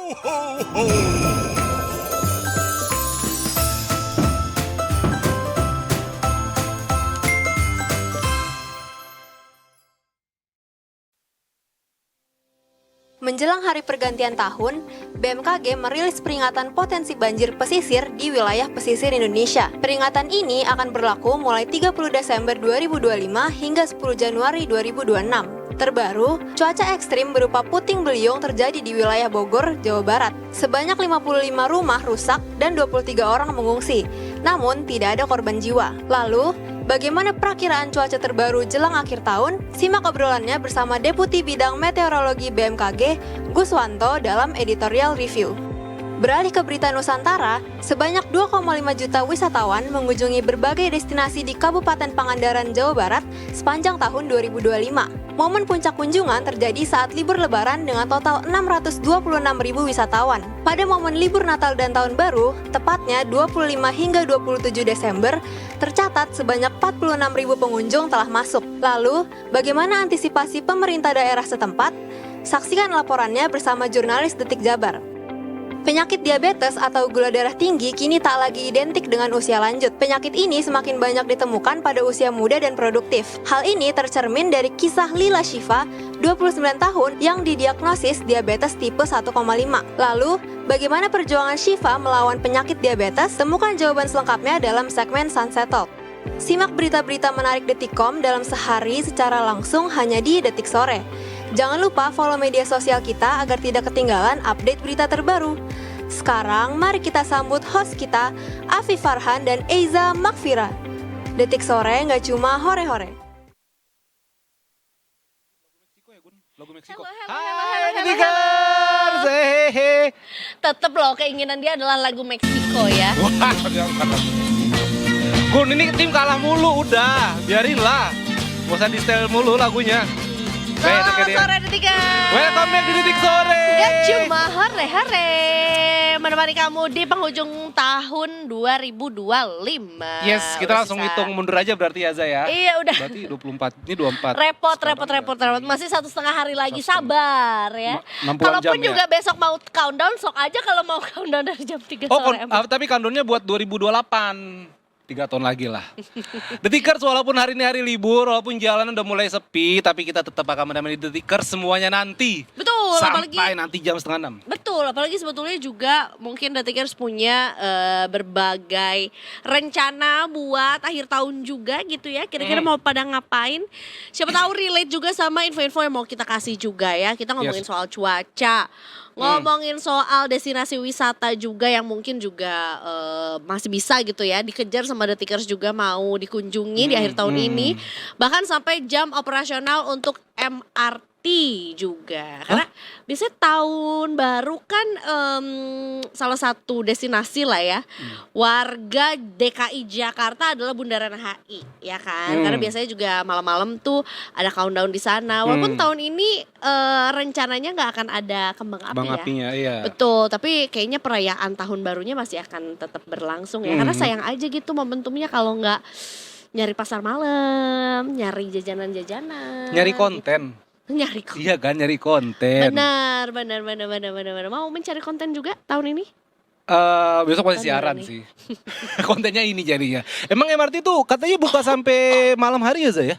ho, ho. Menjelang hari pergantian tahun, BMKG merilis peringatan potensi banjir pesisir di wilayah pesisir Indonesia. Peringatan ini akan berlaku mulai 30 Desember 2025 hingga 10 Januari 2026. Terbaru, cuaca ekstrim berupa puting beliung terjadi di wilayah Bogor, Jawa Barat. Sebanyak 55 rumah rusak dan 23 orang mengungsi, namun tidak ada korban jiwa. Lalu, bagaimana perakiraan cuaca terbaru jelang akhir tahun? Simak obrolannya bersama Deputi Bidang Meteorologi BMKG, Guswanto dalam editorial review. Beralih ke berita Nusantara, sebanyak 2,5 juta wisatawan mengunjungi berbagai destinasi di Kabupaten Pangandaran, Jawa Barat sepanjang tahun 2025. Momen puncak kunjungan terjadi saat libur lebaran dengan total 626.000 wisatawan. Pada momen libur Natal dan Tahun Baru, tepatnya 25 hingga 27 Desember, tercatat sebanyak 46.000 pengunjung telah masuk. Lalu, bagaimana antisipasi pemerintah daerah setempat? Saksikan laporannya bersama jurnalis Detik Jabar. Penyakit diabetes atau gula darah tinggi kini tak lagi identik dengan usia lanjut. Penyakit ini semakin banyak ditemukan pada usia muda dan produktif. Hal ini tercermin dari kisah Lila Shiva, 29 tahun, yang didiagnosis diabetes tipe 1,5. Lalu, bagaimana perjuangan Shiva melawan penyakit diabetes? Temukan jawaban selengkapnya dalam segmen Sunset Talk. Simak berita-berita menarik Detikcom dalam sehari secara langsung hanya di Detik Sore. Jangan lupa follow media sosial kita agar tidak ketinggalan update berita terbaru. Sekarang mari kita sambut host kita, Afif Farhan dan Eiza Makfira. Detik Sore nggak cuma hore-hore. Lagu Meksiko. Hai, Detikers. Hehehe. Tetep loh keinginan dia adalah lagu Meksiko ya. Wah, Gun, ini tim kalah mulu udah. Biarin lah. Gak usah di-style mulu lagunya. Selamat sore Detikers. Welcome back di Detik Sore. Gak cuma hore-hore. Menemani kamu di penghujung tahun 2025. Yes, kita langsung hitung mundur aja berarti ya Zaya. Iya udah. Berarti 24, ini 24. Repot. Masih 1,5 hari lagi, sabar ya. 60 Kalaupun jam juga ya. besok mau countdown, sok aja kalau mau countdown dari jam 3 Oh, sore. tapi countdownnya buat 2028. 3 tahun lagi lah. Detikers, walaupun hari ini hari libur, walaupun jalanan udah mulai sepi, tapi kita tetap akan menemani Detikers semuanya nanti. Betul, sampai nanti jam 5:30. Betul, apalagi sebetulnya juga mungkin Detikers punya berbagai rencana buat akhir tahun juga gitu ya. Kira-kira mau pada ngapain? Siapa tahu relate juga sama info-info yang mau kita kasih juga ya. Kita ngomongin soal cuaca, ngomongin soal destinasi wisata juga yang mungkin juga masih bisa gitu ya dikejar sama Detikers juga mau dikunjungi di akhir tahun ini. Bahkan sampai jam operasional untuk MRT juga. Karena biasanya tahun baru kan salah satu destinasi lah ya. Warga DKI Jakarta adalah Bundaran HI ya kan. Karena biasanya juga malam-malam tuh ada countdown di sana. Walaupun tahun ini rencananya nggak akan ada kembang api ya. Apinya, iya. Betul, tapi kayaknya perayaan tahun barunya masih akan tetap berlangsung ya. Karena sayang aja gitu momentumnya kalau nggak nyari pasar malam, nyari jajanan-jajanan. Nyari konten. Nyari konten. Iya kan, nyari konten. Benar. Mau mencari konten juga tahun ini? Besok masih siaran sih. Kontennya ini jadinya. Emang MRT tuh katanya buka sampai malam hari ya Zaya?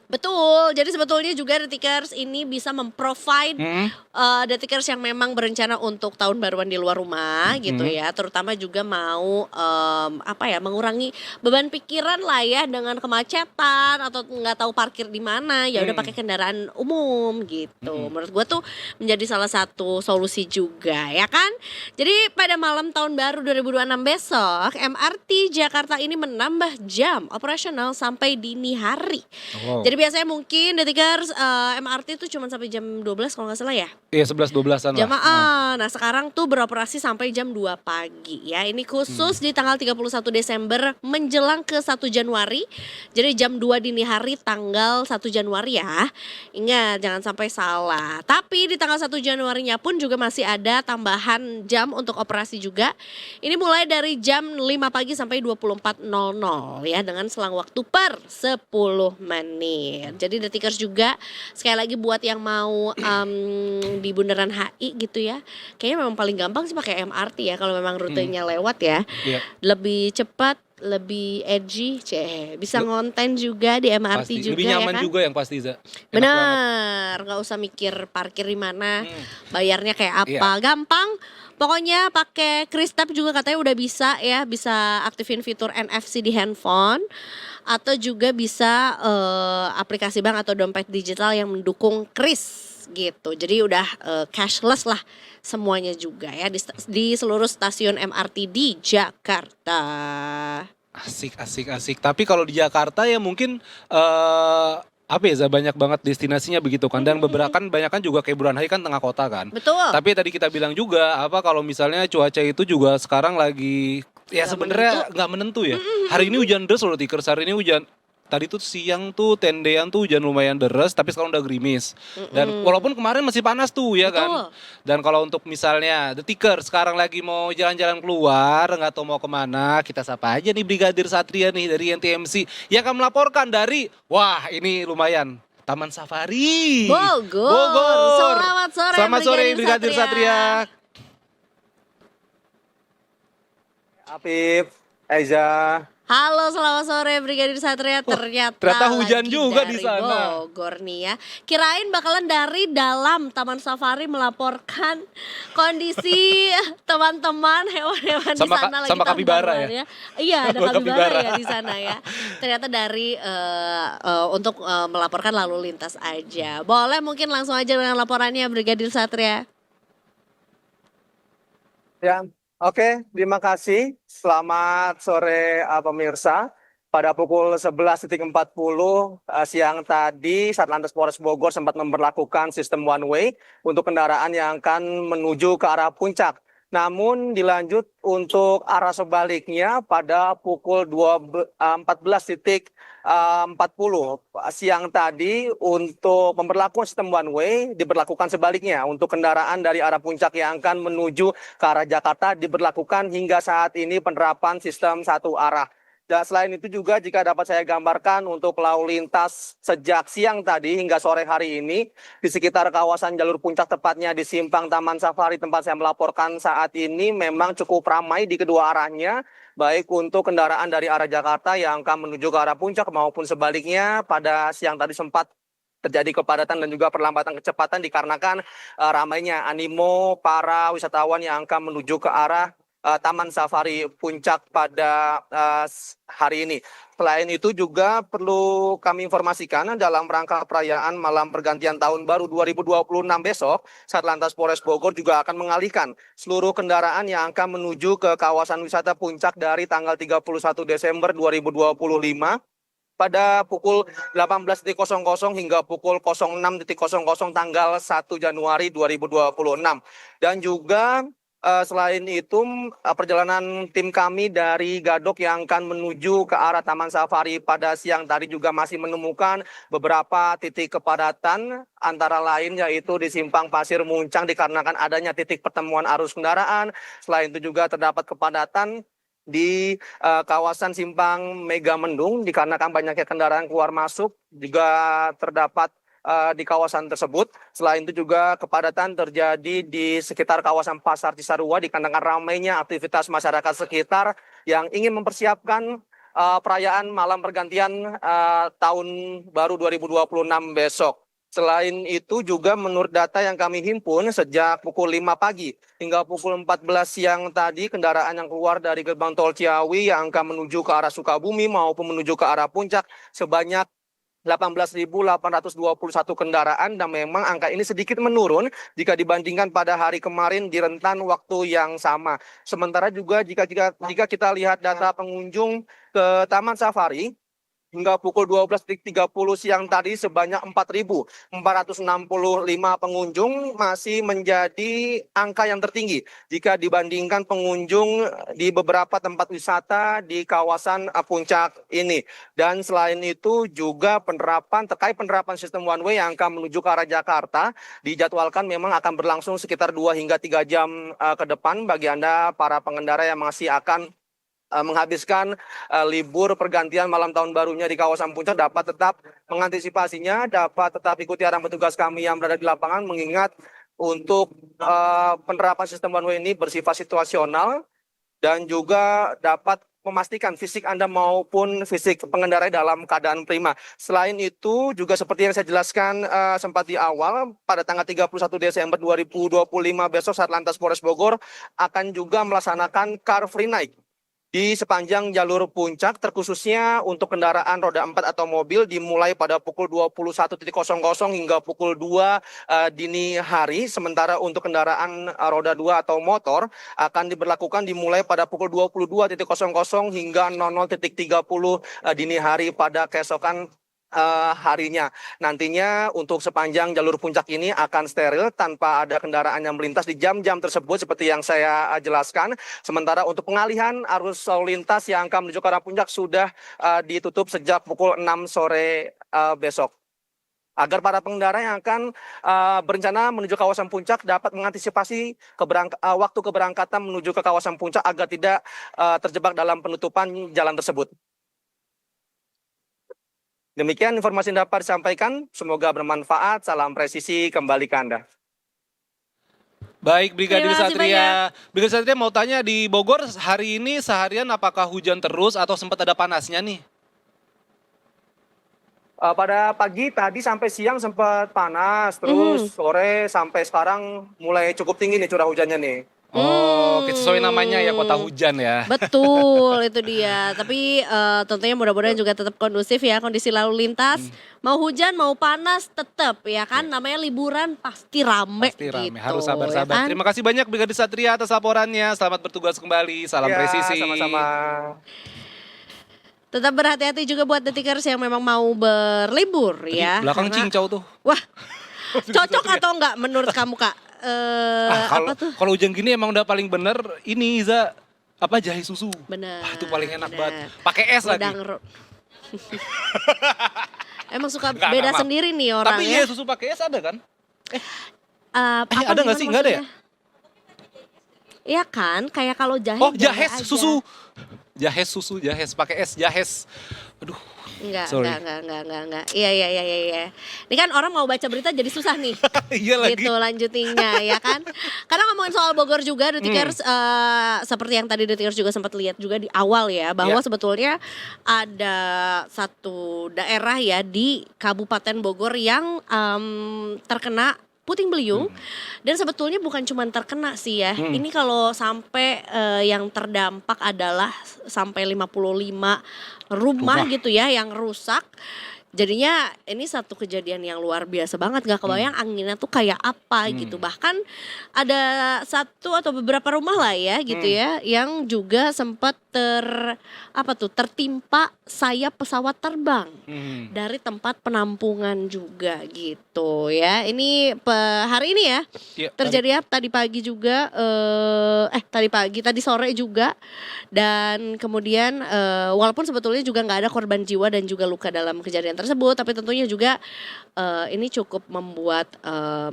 Betul, jadi sebetulnya juga Detikers ini bisa memprovide Detikers yang memang berencana untuk tahun baruan di luar rumah gitu ya. Terutama juga mau mengurangi beban pikiran lah ya dengan kemacetan atau nggak tahu parkir di mana, ya udah pakai kendaraan umum gitu. Menurut gue tuh menjadi salah satu solusi juga ya kan. Jadi pada malam tahun baru 2026 besok, MRT Jakarta ini menambah jam operasional sampai dini hari. Wow. Jadi biasanya mungkin Detikers MRT itu cuma sampai jam 12 kalau nggak salah ya. Iya 11-12an lah. Jamaah. Nah sekarang tuh beroperasi sampai jam 2 pagi ya. Ini khusus di tanggal 31 Desember menjelang ke 1 Januari. Jadi jam 2 dini hari tanggal 1 Januari ya. Ingat jangan sampai salah. Tapi di tanggal 1 Januarinya pun juga masih ada tambahan jam untuk operasi juga. Ini mulai dari jam 5 pagi sampai 24.00 ya dengan selang waktu per 10 menit. Amin. Jadi detikers juga sekali lagi buat yang mau di Bundaran HI gitu ya. Kayaknya memang paling gampang sih pakai MRT ya kalau memang rutenya lewat ya. Iya. Lebih cepat, lebih edgy, bisa ngonten juga di MRT Pasti. juga Lebih ya nyaman kan. juga yang pasti, Za. Enak banget. Benar, nggak usah mikir parkir di mana, bayarnya kayak apa, gampang. Pokoknya pakai Kristap juga katanya udah bisa ya, bisa aktifin fitur NFC di handphone atau juga bisa aplikasi bank atau dompet digital yang mendukung kris gitu. Jadi udah cashless lah semuanya juga ya di seluruh stasiun MRT di Jakarta. Asik. Tapi kalau di Jakarta ya mungkin apa ya, Za, banyak banget destinasinya begitu kan. Dan beberapa kan banyak kan juga kayak Bundaran HI kan tengah kota kan. Betul. Tapi tadi kita bilang juga apa kalau misalnya cuaca itu juga sekarang lagi ya sebenarnya nggak menentu ya. Hari ini hujan deras loh Tikers, hari ini hujan. Tadi tuh siang tuh tendean tuh hujan lumayan deras tapi sekarang udah gerimis. Dan walaupun kemarin masih panas tuh ya kan. Dan kalau untuk misalnya The Ticker sekarang lagi mau jalan-jalan keluar nggak tahu mau kemana, kita sapa aja nih Brigadir Satria nih dari NTMC yang akan melaporkan dari wah ini lumayan Taman Safari Bogor. Selamat sore Brigadir Satria. Afif, Eza. Halo, selamat sore Brigadir Satria. Ternyata hujan lagi juga dari di sana. Bogor nih ya. Kirain bakalan dari dalam Taman Safari melaporkan kondisi teman-teman hewan-hewan di sana lagi sama kapibara ya. Iya, ada Sama kapibara kapibara. ya di sana ya. Ternyata dari untuk melaporkan lalu lintas aja. Boleh mungkin langsung aja dengan laporannya Brigadir Satria. Ya, oke, terima kasih. Selamat sore pemirsa. Pada pukul 11.40 siang tadi, Satlantas Polres Bogor sempat memberlakukan sistem one way untuk kendaraan yang akan menuju ke arah puncak. Namun dilanjut untuk arah sebaliknya pada pukul 14.40 siang tadi untuk memperlakukan sistem one way diberlakukan sebaliknya untuk kendaraan dari arah puncak yang akan menuju ke arah Jakarta diberlakukan hingga saat ini penerapan sistem satu arah. Dan selain itu juga jika dapat saya gambarkan untuk lalu lintas sejak siang tadi hingga sore hari ini di sekitar kawasan jalur puncak tepatnya di simpang Taman Safari tempat saya melaporkan saat ini memang cukup ramai di kedua arahnya. Baik untuk kendaraan dari arah Jakarta yang akan menuju ke arah puncak maupun sebaliknya pada siang tadi sempat terjadi kepadatan dan juga perlambatan kecepatan dikarenakan ramainya animo para wisatawan yang akan menuju ke arah Taman Safari Puncak pada hari ini. Selain itu juga perlu kami informasikan dalam rangka perayaan malam pergantian tahun baru 2026 besok, Satlantas Polres Bogor juga akan mengalihkan seluruh kendaraan yang akan menuju ke kawasan wisata Puncak dari tanggal 31 Desember 2025 pada pukul 18.00 hingga pukul 06.00 tanggal 1 Januari 2026. Dan juga selain itu, perjalanan tim kami dari Gadok yang akan menuju ke arah Taman Safari pada siang tadi juga masih menemukan beberapa titik kepadatan, antara lain yaitu di Simpang Pasir Muncang dikarenakan adanya titik pertemuan arus kendaraan. Selain itu juga terdapat kepadatan di kawasan Simpang Megamendung dikarenakan banyaknya kendaraan keluar masuk juga terdapat di kawasan tersebut. Selain itu juga kepadatan terjadi di sekitar kawasan Pasar Cisarua dikarenakan ramainya aktivitas masyarakat sekitar yang ingin mempersiapkan perayaan malam pergantian tahun baru 2026 besok. Selain itu juga menurut data yang kami himpun sejak pukul 5 pagi hingga pukul 14 siang tadi kendaraan yang keluar dari gerbang tol Ciawi yang akan menuju ke arah Sukabumi maupun menuju ke arah Puncak sebanyak 18.821 kendaraan dan memang angka ini sedikit menurun jika dibandingkan pada hari kemarin di rentan waktu yang sama. Sementara juga jika kita lihat data pengunjung ke Taman Safari hingga pukul 12.30 siang tadi sebanyak 4.465 pengunjung masih menjadi angka yang tertinggi jika dibandingkan pengunjung di beberapa tempat wisata di kawasan puncak ini. Dan selain itu juga terkait penerapan sistem one way yang akan menuju ke arah Jakarta dijadwalkan memang akan berlangsung sekitar 2 hingga 3 jam ke depan bagi Anda para pengendara yang masih akan menghabiskan libur pergantian malam tahun barunya di kawasan Puncak dapat tetap mengantisipasinya, dapat tetap ikuti arahan petugas kami yang berada di lapangan, mengingat untuk penerapan sistem one way ini bersifat situasional dan juga dapat memastikan fisik Anda maupun fisik pengendara dalam keadaan prima. Selain itu juga seperti yang saya jelaskan sempat di awal, pada tanggal 31 Desember 2025 besok Satlantas Polres Bogor akan juga melaksanakan Car Free Night di sepanjang jalur puncak, terkhususnya untuk kendaraan roda 4 atau mobil dimulai pada pukul 21.00 hingga pukul 2 dini hari. Sementara untuk kendaraan roda 2 atau motor akan diberlakukan dimulai pada pukul 22.00 hingga 00.30 dini hari pada keesokan harinya. Nantinya untuk sepanjang jalur puncak ini akan steril tanpa ada kendaraan yang melintas di jam-jam tersebut seperti yang saya jelaskan. Sementara untuk pengalihan arus lalu lintas yang akan menuju ke arah puncak sudah ditutup sejak pukul 6 sore besok. Agar para pengendara yang akan berencana menuju kawasan puncak dapat mengantisipasi waktu keberangkatan menuju ke kawasan puncak agar tidak terjebak dalam penutupan jalan tersebut. Demikian informasi yang dapat disampaikan, semoga bermanfaat. Salam presisi, kembali ke Anda. Baik, Brigadir Terima kasih Satria. Brigadir Satria mau tanya, di Bogor hari ini seharian apakah hujan terus atau sempat ada panasnya nih? Pada pagi tadi sampai siang sempat panas, terus sore sampai sekarang mulai cukup tinggi nih curah hujannya nih. Oh, sesuai namanya ya, kota hujan ya. Betul, itu dia. Tapi tentunya mudah-mudahan juga tetap kondusif ya kondisi lalu lintas. Mau hujan, mau panas, tetap ya kan. Namanya liburan pasti rame. Pasti rame, gitu, harus sabar-sabar. ya kan? Terima kasih banyak Brigadir Satria atas laporannya. Selamat bertugas kembali. Salam Ya, presisi. sama-sama. Tetap berhati-hati juga buat detikers yang memang mau berlibur Tadi ya. belakang Karena- cincau tuh. Wah, cocok atau enggak menurut kamu Kak? Kalau Apa tuh? kalau hujan gini emang udah paling bener ini Iza, apa, jahe susu. Bener. Wah, itu paling enak bener. banget. Pakai es lagi. Emang suka Enggak, beda maaf. sendiri nih orang Tapi ya. jahe susu pakai es ada kan? Apa ada nggak gimana sih? Nggak ada ya? maksudnya? Iya kan, kayak kalau jahe. Oh, jahe jahe aja. susu. Jahe susu, jahes pakai es, jahes. Aduh. Sorry. Enggak. Iya. Ini kan orang mau baca berita jadi susah nih. Iya lagi. Gitu lanjutinnya ya kan. Karena ngomongin soal Bogor juga Detikers seperti yang tadi Detikers juga sempat lihat juga di awal ya bahwa Ya. sebetulnya ada satu daerah ya di Kabupaten Bogor yang terkena puting beliung dan sebetulnya bukan cuma terkena sih ya. Ini kalau sampai yang terdampak adalah sampai 55 rumah gitu ya yang rusak. Jadinya ini satu kejadian yang luar biasa banget, gak kebayang anginnya tuh kayak apa gitu. Bahkan ada satu atau beberapa rumah lah ya gitu ya yang juga sempat tertimpa sayap pesawat terbang dari tempat penampungan juga gitu ya. Ini hari ini ya Iya, terjadi ya tadi pagi juga tadi sore juga dan kemudian walaupun sebetulnya juga nggak ada korban jiwa dan juga luka dalam kejadian tersebut, tapi tentunya juga ini cukup membuat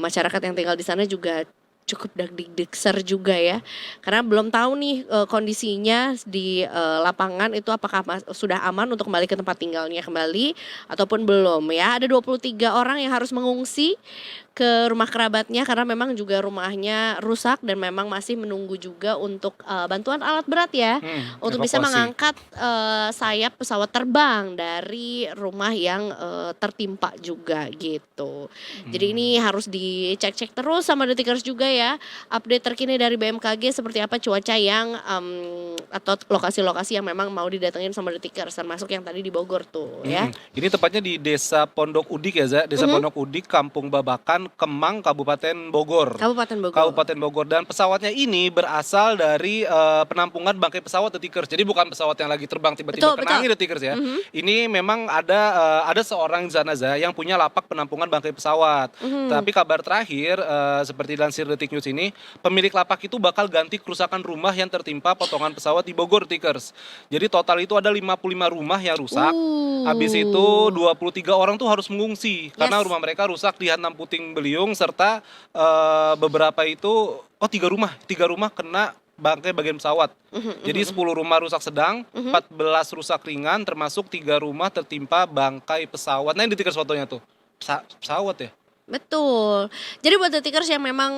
masyarakat yang tinggal di sana juga cukup deg-deger juga ya, karena belum tahu nih kondisinya di lapangan itu apakah sudah aman untuk kembali ke tempat tinggalnya kembali ataupun belum ya. Ada 23 orang yang harus mengungsi ke rumah kerabatnya karena memang juga rumahnya rusak dan memang masih menunggu juga untuk bantuan alat berat ya untuk bisa evakuasi. mengangkat sayap pesawat terbang dari rumah yang tertimpa juga gitu. Jadi ini harus dicek-cek terus sama Detikers juga ya, update terkini dari BMKG seperti apa cuaca yang atau lokasi-lokasi yang memang mau didatengin sama Detikers, termasuk yang tadi di Bogor tuh ya. Ini tepatnya di Desa Pondok Udik ya, Za. Desa Pondok Udik, Kampung Babakan, Kemang, Kabupaten Bogor. Kabupaten Bogor. Kabupaten Bogor, dan pesawatnya ini berasal dari penampungan bangkai pesawat Detikers. Jadi bukan pesawat yang lagi terbang tiba-tiba kena angin Detikers ya. Ini memang ada seorang di sana, Za, yang punya lapak penampungan bangkai pesawat. Tapi kabar terakhir seperti dilansir Detik News ini, pemilik lapak itu bakal ganti kerusakan rumah yang tertimpa potongan pesawat di Bogor Detikers. Jadi total itu ada 55 rumah yang rusak. Habis itu 23 orang tuh harus mengungsi karena rumah mereka rusak dihantam puting beliung serta beberapa itu tiga rumah kena bangkai bagian pesawat. Jadi 10 rumah rusak sedang, 14 rusak ringan, termasuk 3 rumah tertimpa bangkai pesawat. Nah ini Detikers fotonya tuh, pesawat ya. Betul. Jadi buat detikers yang memang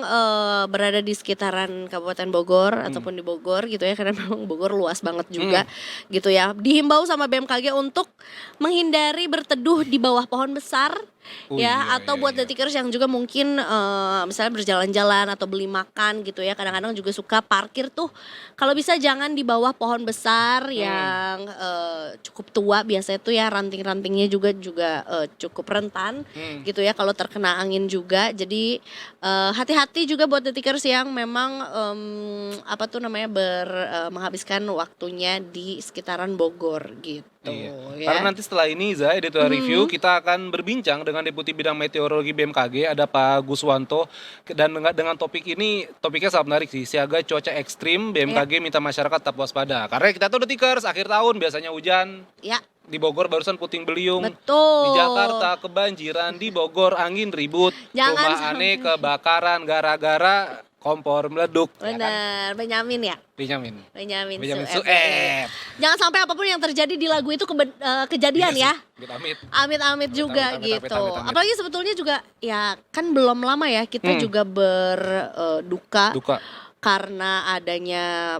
berada di sekitaran Kabupaten Bogor ataupun di Bogor gitu ya, karena memang Bogor luas banget juga gitu ya. Dihimbau sama BMKG untuk menghindari berteduh di bawah pohon besar atau buat detikers yang juga mungkin misalnya berjalan-jalan atau beli makan gitu ya, kadang-kadang juga suka parkir tuh. Kalau bisa jangan di bawah pohon besar yang cukup tua, biasanya tuh ya ranting-rantingnya juga cukup rentan gitu ya kalau terkena angin juga. Jadi hati-hati juga buat detikers yang memang menghabiskan waktunya di sekitaran Bogor gitu. Ya. Karena nanti setelah ini Za, editorial review kita akan berbincang dengan Deputi Bidang Meteorologi BMKG, ada Pak Guswanto, dan dengan topiknya sangat menarik sih, siaga cuaca ekstrim, BMKG minta masyarakat tetap waspada. Karena kita tuh detikers akhir tahun biasanya hujan. Ya. Di Bogor barusan puting beliung. Betul. Di Jakarta kebanjiran, di Bogor angin ribut, rumah aneh kebakaran gara-gara kompor meleduk. Benar, Benyamin ya? Benyamin Sueb. Jangan sampai apapun yang terjadi di lagu itu kejadian ya. Amit-amit juga amit. gitu. Apalagi sebetulnya juga ya kan belum lama ya kita juga berduka karena adanya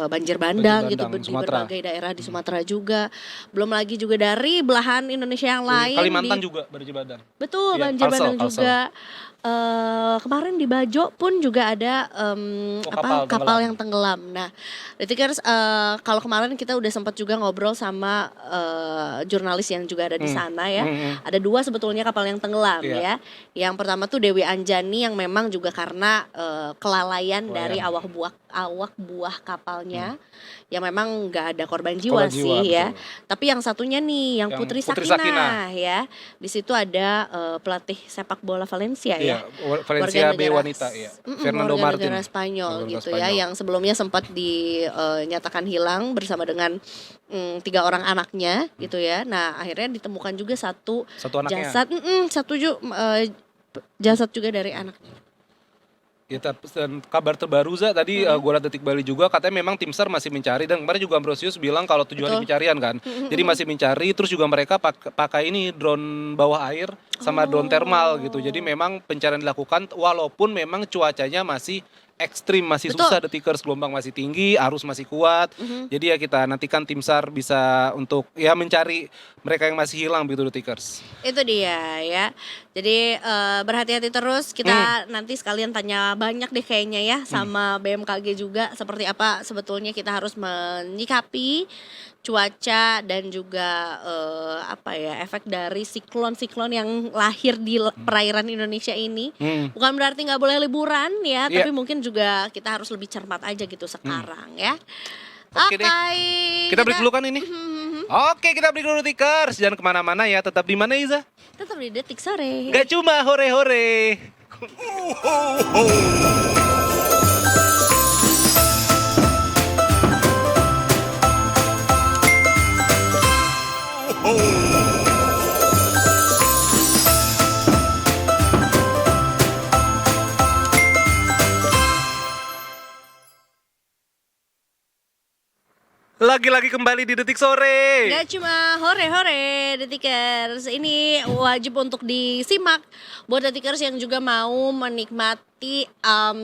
banjir bandang gitu di berbagai daerah di Sumatera juga. Belum lagi juga dari belahan Indonesia yang lain. Kalimantan juga banjir bandang. Betul, banjir bandang juga. Kemarin di Bajo pun juga ada kapal yang tenggelam. Nah, detikers kalau kemarin kita udah sempat juga ngobrol sama jurnalis yang juga ada di sana ya. Ada 2 sebetulnya kapal yang tenggelam ya. Yang pertama tuh Dewi Anjani yang memang juga karena kelalaian dari awak buah kapalnya yang memang nggak ada korban jiwa sih ya. Tapi yang satunya nih yang Putri Sakinah ya. Di situ ada pelatih sepak bola Valencia ya. Valencia B wanita ya. Fernando Martin. Negara Spanyol gitu ya, yang sebelumnya sempat dinyatakan hilang bersama dengan 3 orang anaknya gitu ya. Nah, akhirnya ditemukan juga satu jasad, jasad juga dari anaknya. Ya, dan kabar terbaru Za, tadi gue liat Detik Bali juga katanya memang tim SAR masih mencari, dan kemarin juga Ambrosius bilang kalau tujuan pencarian kan. Jadi masih mencari, terus juga mereka pakai ini drone bawah air sama drone thermal gitu. Jadi memang pencarian dilakukan walaupun memang cuacanya masih ekstrim, masih susah detikers, gelombang masih tinggi, arus masih kuat. Jadi ya kita nantikan tim SAR bisa untuk ya mencari mereka yang masih hilang begitu detikers. Itu dia ya. Jadi berhati-hati terus, kita nanti sekalian tanya banyak deh kayaknya ya sama BMKG juga seperti apa sebetulnya kita harus menyikapi cuaca dan juga efek dari siklon-siklon yang lahir di perairan Indonesia ini. Bukan berarti nggak boleh liburan ya, tapi mungkin juga kita harus lebih cermat aja gitu sekarang ya. Oke deh. Kita break dulu kan ini. Oke, kita break dulu Detikers. Jangan kemana-mana ya, tetap di mana Iza? Tetap di Detik Sore. Gak cuma hore-hore. Lagi-lagi kembali di Detik Sore. Gak cuma hore-hore Detikers. Ini wajib untuk disimak buat Detikers yang juga mau menikmati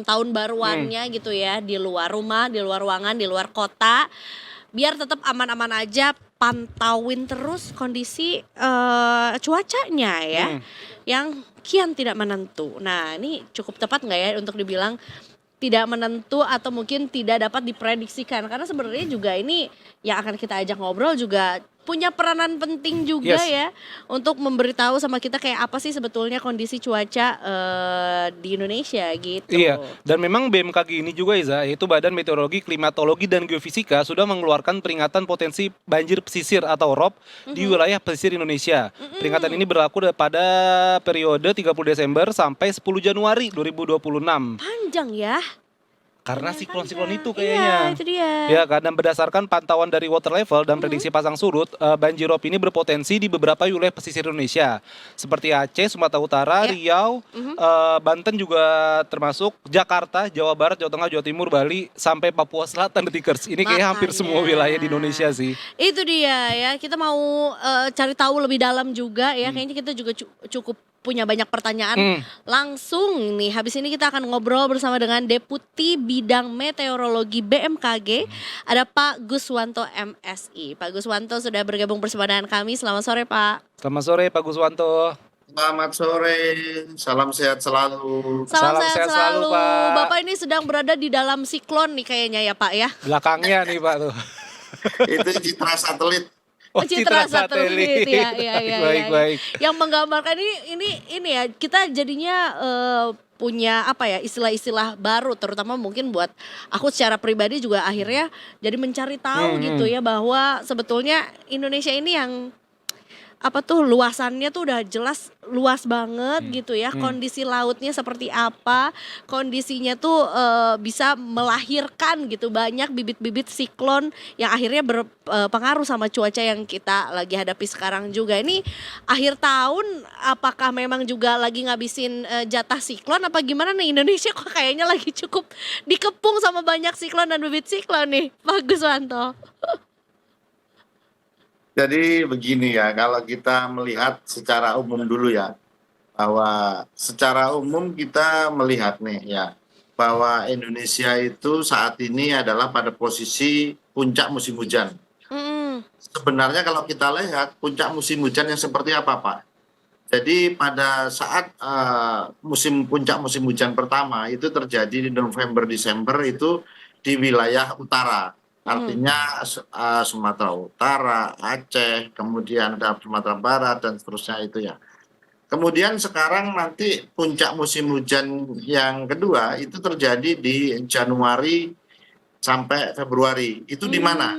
tahun baruannya gitu ya, di luar rumah, di luar ruangan, di luar kota. Biar tetap aman-aman aja, pantauin terus kondisi cuacanya ya, yang kian tidak menentu. Nah, ini cukup tepat nggak ya untuk dibilang tidak menentu atau mungkin tidak dapat diprediksikan, karena sebenarnya juga ini yang akan kita ajak ngobrol juga punya peranan penting juga ya untuk memberitahu sama kita kayak apa sih sebetulnya kondisi cuaca di Indonesia gitu. Iya, dan memang BMKG ini juga Iza, yaitu Badan Meteorologi, Klimatologi dan Geofisika sudah mengeluarkan peringatan potensi banjir pesisir atau ROB di wilayah pesisir Indonesia. Peringatan ini berlaku pada periode 30 Desember sampai 10 Januari 2026. Panjang ya. Karena siklon-siklon itu Iya, kayaknya. itu dia. Ya kan, dan berdasarkan pantauan dari water level dan prediksi pasang surut, banjirop ini berpotensi di beberapa wilayah pesisir Indonesia. Seperti Aceh, Sumatera Utara, Ya. Riau, Banten juga termasuk, Jakarta, Jawa Barat, Jawa Tengah, Jawa Timur, Bali, sampai Papua Selatan, Detikers. Ini kayak hampir Makanya. semua wilayah di Indonesia sih. Itu dia ya, kita mau cari tahu lebih dalam juga ya. Kayaknya kita juga cukup punya banyak pertanyaan. Langsung nih, habis ini kita akan ngobrol bersama dengan Deputi Bidang Meteorologi BMKG. Ada Pak Guswanto MSI. Pak Guswanto sudah bergabung bersama dengan kami. Selamat sore Pak. Selamat sore Pak Guswanto. Selamat sore, salam sehat selalu. Salam sehat selalu, Pak. Bapak ini sedang berada di dalam siklon nih kayaknya ya Pak ya. Belakangnya nih Pak tuh. Itu citra satelit. Oh, Citra satelit ya, Baik. Yang menggambarkan ini ya, kita jadinya punya apa ya, istilah-istilah baru, terutama mungkin buat aku secara pribadi juga akhirnya jadi mencari tahu gitu ya, bahwa sebetulnya Indonesia ini yang apa tuh, luasannya tuh udah jelas luas banget gitu ya. Kondisi lautnya seperti apa, kondisinya tuh bisa melahirkan gitu banyak bibit-bibit siklon yang akhirnya berpengaruh sama cuaca yang kita lagi hadapi sekarang juga. Ini akhir tahun, apakah memang juga lagi ngabisin jatah siklon apa gimana nih? Indonesia kok kayaknya lagi cukup dikepung sama banyak siklon dan bibit siklon nih, Pak Guswanto. Jadi begini ya, kalau kita melihat secara umum dulu ya, bahwa secara umum kita melihat nih ya, bahwa Indonesia itu saat ini adalah pada posisi puncak musim hujan. Sebenarnya kalau kita lihat puncak musim hujan yang seperti apa Pak? Jadi pada saat puncak musim hujan pertama itu terjadi di November Desember itu di wilayah utara. Artinya Sumatera Utara, Aceh, kemudian ada Sumatera Barat dan seterusnya itu ya. Kemudian sekarang nanti puncak musim hujan yang kedua itu terjadi di Januari sampai Februari. Itu di mana?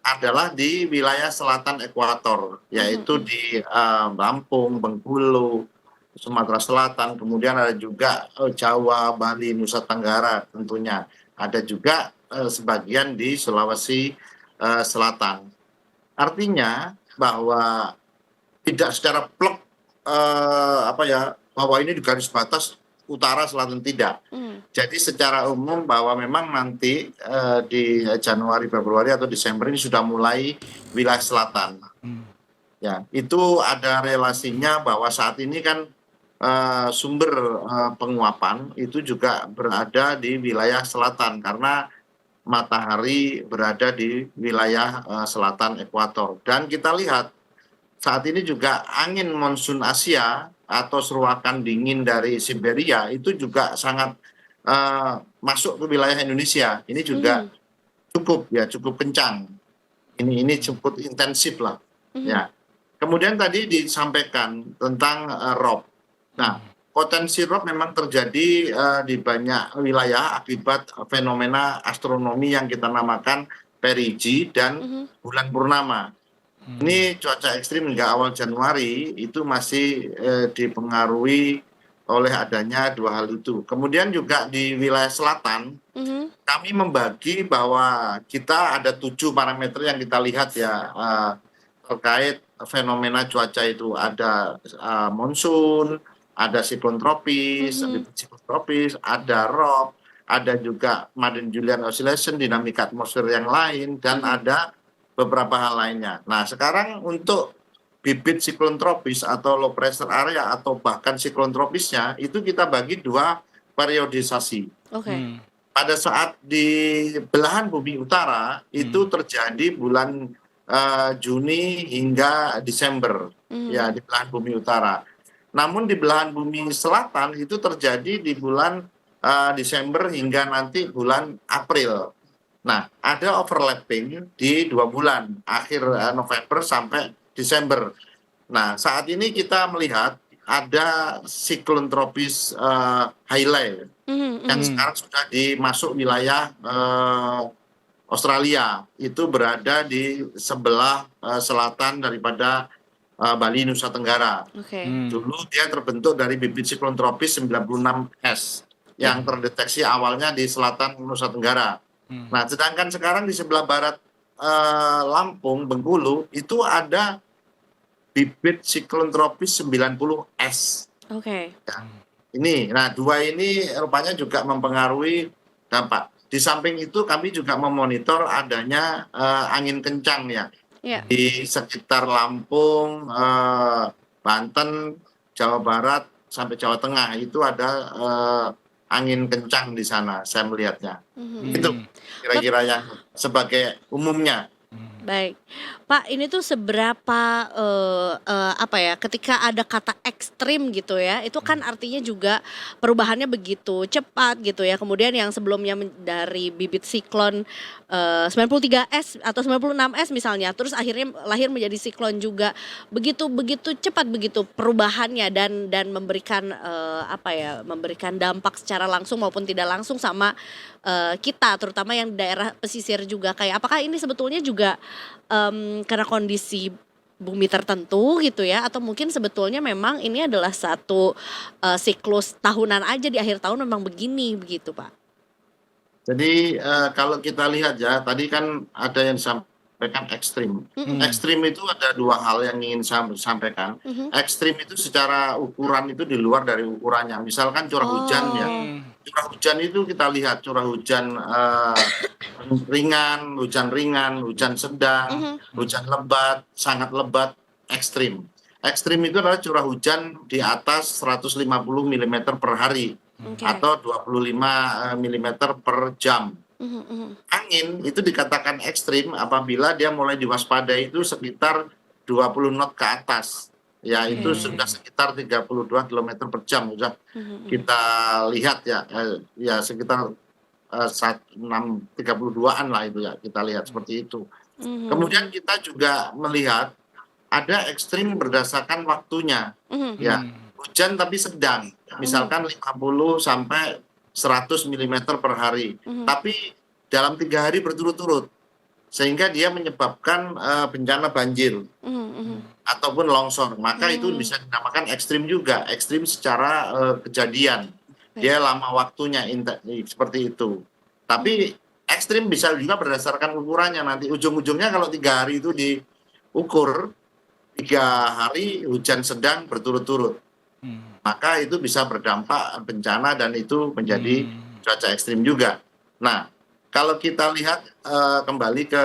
Adalah di wilayah selatan ekuator, yaitu di Lampung, Bengkulu, Sumatera Selatan, kemudian ada juga Jawa, Bali, Nusa Tenggara tentunya. Ada juga sebagian di Sulawesi Selatan. Artinya bahwa tidak secara plek bahwa ini di garis batas utara selatan, tidak. Jadi secara umum bahwa memang nanti di Januari, Februari atau Desember ini sudah mulai wilayah selatan. Ya, itu ada relasinya bahwa saat ini kan sumber penguapan itu juga berada di wilayah selatan karena matahari berada di wilayah selatan ekuator. Dan kita lihat saat ini juga angin monsun Asia atau seruakan dingin dari Siberia itu juga sangat masuk ke wilayah Indonesia. Ini juga cukup kencang. Ini cukup intensif lah. Ya. Kemudian tadi disampaikan tentang rob. Nah, potensi rob memang terjadi di banyak wilayah akibat fenomena astronomi yang kita namakan perigi dan bulan purnama. Ini cuaca ekstrim hingga awal Januari itu masih dipengaruhi oleh adanya dua hal itu. Kemudian juga di wilayah selatan, kami membagi bahwa kita ada 7 parameter yang kita lihat ya terkait fenomena cuaca itu. Ada monsun, ada siklon tropis, ada rob, ada juga Madden-Julian Oscillation, dinamika atmosfer yang lain, dan ada beberapa hal lainnya. Nah, sekarang untuk bibit siklon tropis atau low pressure area atau bahkan siklon tropisnya itu kita bagi 2 periodisasi. Pada saat di belahan bumi utara itu terjadi bulan Juni hingga Desember ya di belahan bumi utara. Namun di belahan bumi selatan itu terjadi di bulan Desember hingga nanti bulan April. Nah, ada overlapping di 2 bulan, akhir November sampai Desember. Nah, saat ini kita melihat ada siklon tropis Hailey yang sekarang sudah dimasuk wilayah Australia. Itu berada di sebelah selatan daripada Bali, Nusa Tenggara. Dulu dia terbentuk dari bibit siklon tropis 96S. yang terdeteksi awalnya di selatan Nusa Tenggara. Nah, sedangkan sekarang di sebelah barat Lampung, Bengkulu, itu ada bibit siklon tropis 90S. Oke. Ya. Nah dua ini rupanya juga mempengaruhi dampak. Di samping itu kami juga memonitor adanya angin kencang ya Ya. di sekitar Lampung, Banten, Jawa Barat sampai Jawa Tengah itu ada angin kencang di sana saya melihatnya. Itu kira-kira yang sebagai umumnya. Baik, Pak, ini tuh seberapa apa ya? Ketika ada kata ekstrim gitu ya, itu kan artinya juga perubahannya begitu cepat gitu ya. Kemudian yang sebelumnya dari bibit siklon 93S atau 96S misalnya, terus akhirnya lahir menjadi siklon juga. Begitu begitu cepat begitu perubahannya dan memberikan apa ya? Memberikan dampak secara langsung maupun tidak langsung sama kita, terutama yang daerah pesisir juga. Kayak apakah ini sebetulnya juga karena kondisi bumi tertentu gitu ya, atau mungkin sebetulnya memang ini adalah satu siklus tahunan aja, di akhir tahun memang begini begitu Pak? Jadi kalau kita lihat ya, tadi kan ada yang disampaikan ekstrim. Ekstrim itu ada dua hal yang ingin saya sampaikan. Ekstrim itu secara ukuran itu di luar dari ukurannya. Misalkan curah hujan ya. Curah hujan itu kita lihat curah hujan ringan, hujan sedang, hujan lebat, sangat lebat, ekstrim. Ekstrim itu adalah curah hujan di atas 150 mm per hari atau 25 mm per jam. Angin itu dikatakan ekstrim apabila dia mulai diwaspadai itu sekitar 20 knot ke atas. Ya itu sudah sekitar 32 km per jam sudah kita lihat ya, ya sekitar 32-an lah itu ya kita lihat seperti itu. Kemudian kita juga melihat ada ekstrim berdasarkan waktunya, ya hujan tapi sedang, misalkan 50 sampai 100 mm per hari, tapi dalam 3 hari berturut-turut, sehingga dia menyebabkan bencana banjir ataupun longsor, maka itu bisa dinamakan ekstrim juga, ekstrim secara kejadian, dia lama waktunya seperti itu. Tapi ekstrim bisa juga berdasarkan ukurannya, nanti ujung-ujungnya kalau 3 hari itu diukur 3 hari hujan sedang berturut-turut, maka itu bisa berdampak bencana dan itu menjadi cuaca ekstrim juga. Nah, kalau kita lihat kembali ke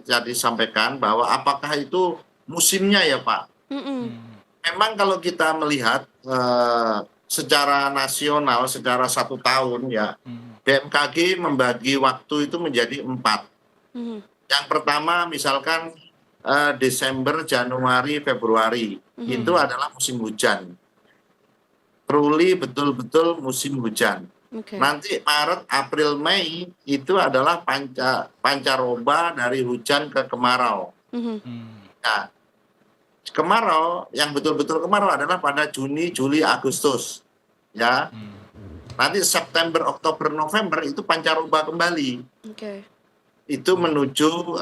tadi disampaikan bahwa apakah itu musimnya ya Pak? Memang kalau kita melihat secara nasional, secara 1 tahun ya, BMKG membagi waktu itu menjadi 4. Yang pertama misalkan Desember, Januari, Februari itu adalah musim hujan. Truly betul-betul musim hujan. Nanti Maret, April, Mei itu adalah pancaroba dari hujan ke kemarau. Nah, kemarau yang betul-betul kemarau adalah pada Juni, Juli, Agustus. Ya. Nanti September, Oktober, November itu pancaroba kembali. Itu menuju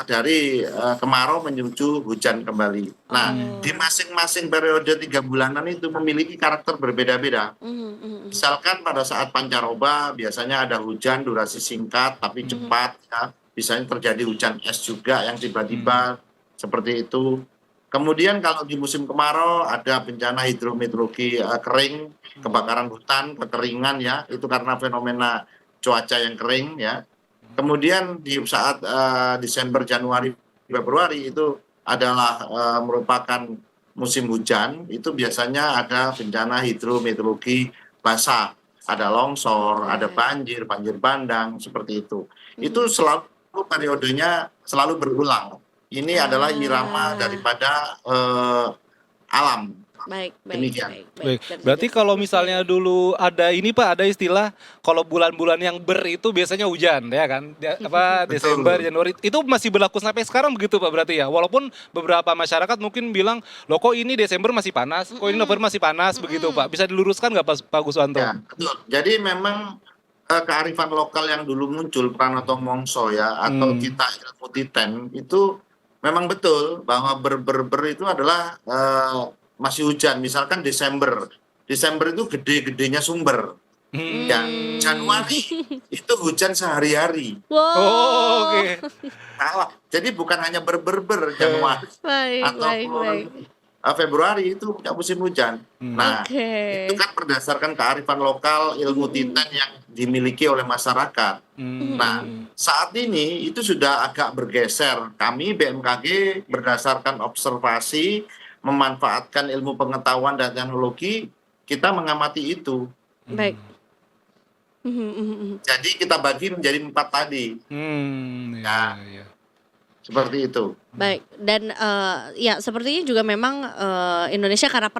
dari kemarau menuju hujan kembali. Nah, di masing-masing periode 3 bulanan itu memiliki karakter berbeda-beda. Misalkan pada saat pancaroba biasanya ada hujan durasi singkat tapi cepat ya. Biasanya terjadi hujan es juga yang tiba-tiba seperti itu. Kemudian kalau di musim kemarau ada bencana hidrometeorologi kering, kebakaran hutan, kekeringan ya, itu karena fenomena cuaca yang kering ya. Kemudian di saat Desember, Januari, Februari itu adalah merupakan musim hujan, itu biasanya ada bencana hidrometeorologi basah, ada longsor, ada banjir bandang seperti itu. Itu selalu periodenya selalu berulang. Ini adalah irama daripada alam. Baik. Berarti kalau misalnya dulu ada ini Pak, ada istilah kalau bulan-bulan yang itu biasanya hujan ya kan? Desember, Januari itu masih berlaku sampai sekarang begitu Pak berarti ya. Walaupun beberapa masyarakat mungkin bilang, "Loh kok ini Desember masih panas, kok ini November masih panas," begitu Pak. Bisa diluruskan nggak Pak Guswanto? Ya, betul. Jadi memang kearifan lokal yang dulu muncul Pranoto Mongso ya atau kita ilmu titen itu memang betul bahwa ber itu adalah masih hujan. Misalkan Desember Desember itu gede-gedenya sumber. Hmm. Ya, Januari itu hujan sehari-hari. Wow. Oh, oke. Salah. Jadi bukan hanya Januari Baik, baik, ataupun baik. Februari itu punya musim hujan. Nah, Oke. itu kan berdasarkan kearifan lokal, ilmu titan yang dimiliki oleh masyarakat. Hmm. Nah, saat ini itu sudah agak bergeser. Kami BMKG berdasarkan observasi, memanfaatkan ilmu pengetahuan dan teknologi, kita mengamati itu. Baik. Mhm. Jadi kita bagi menjadi 4 tadi, Ya, ya. seperti itu. Baik, dan ya sepertinya juga memang Indonesia karena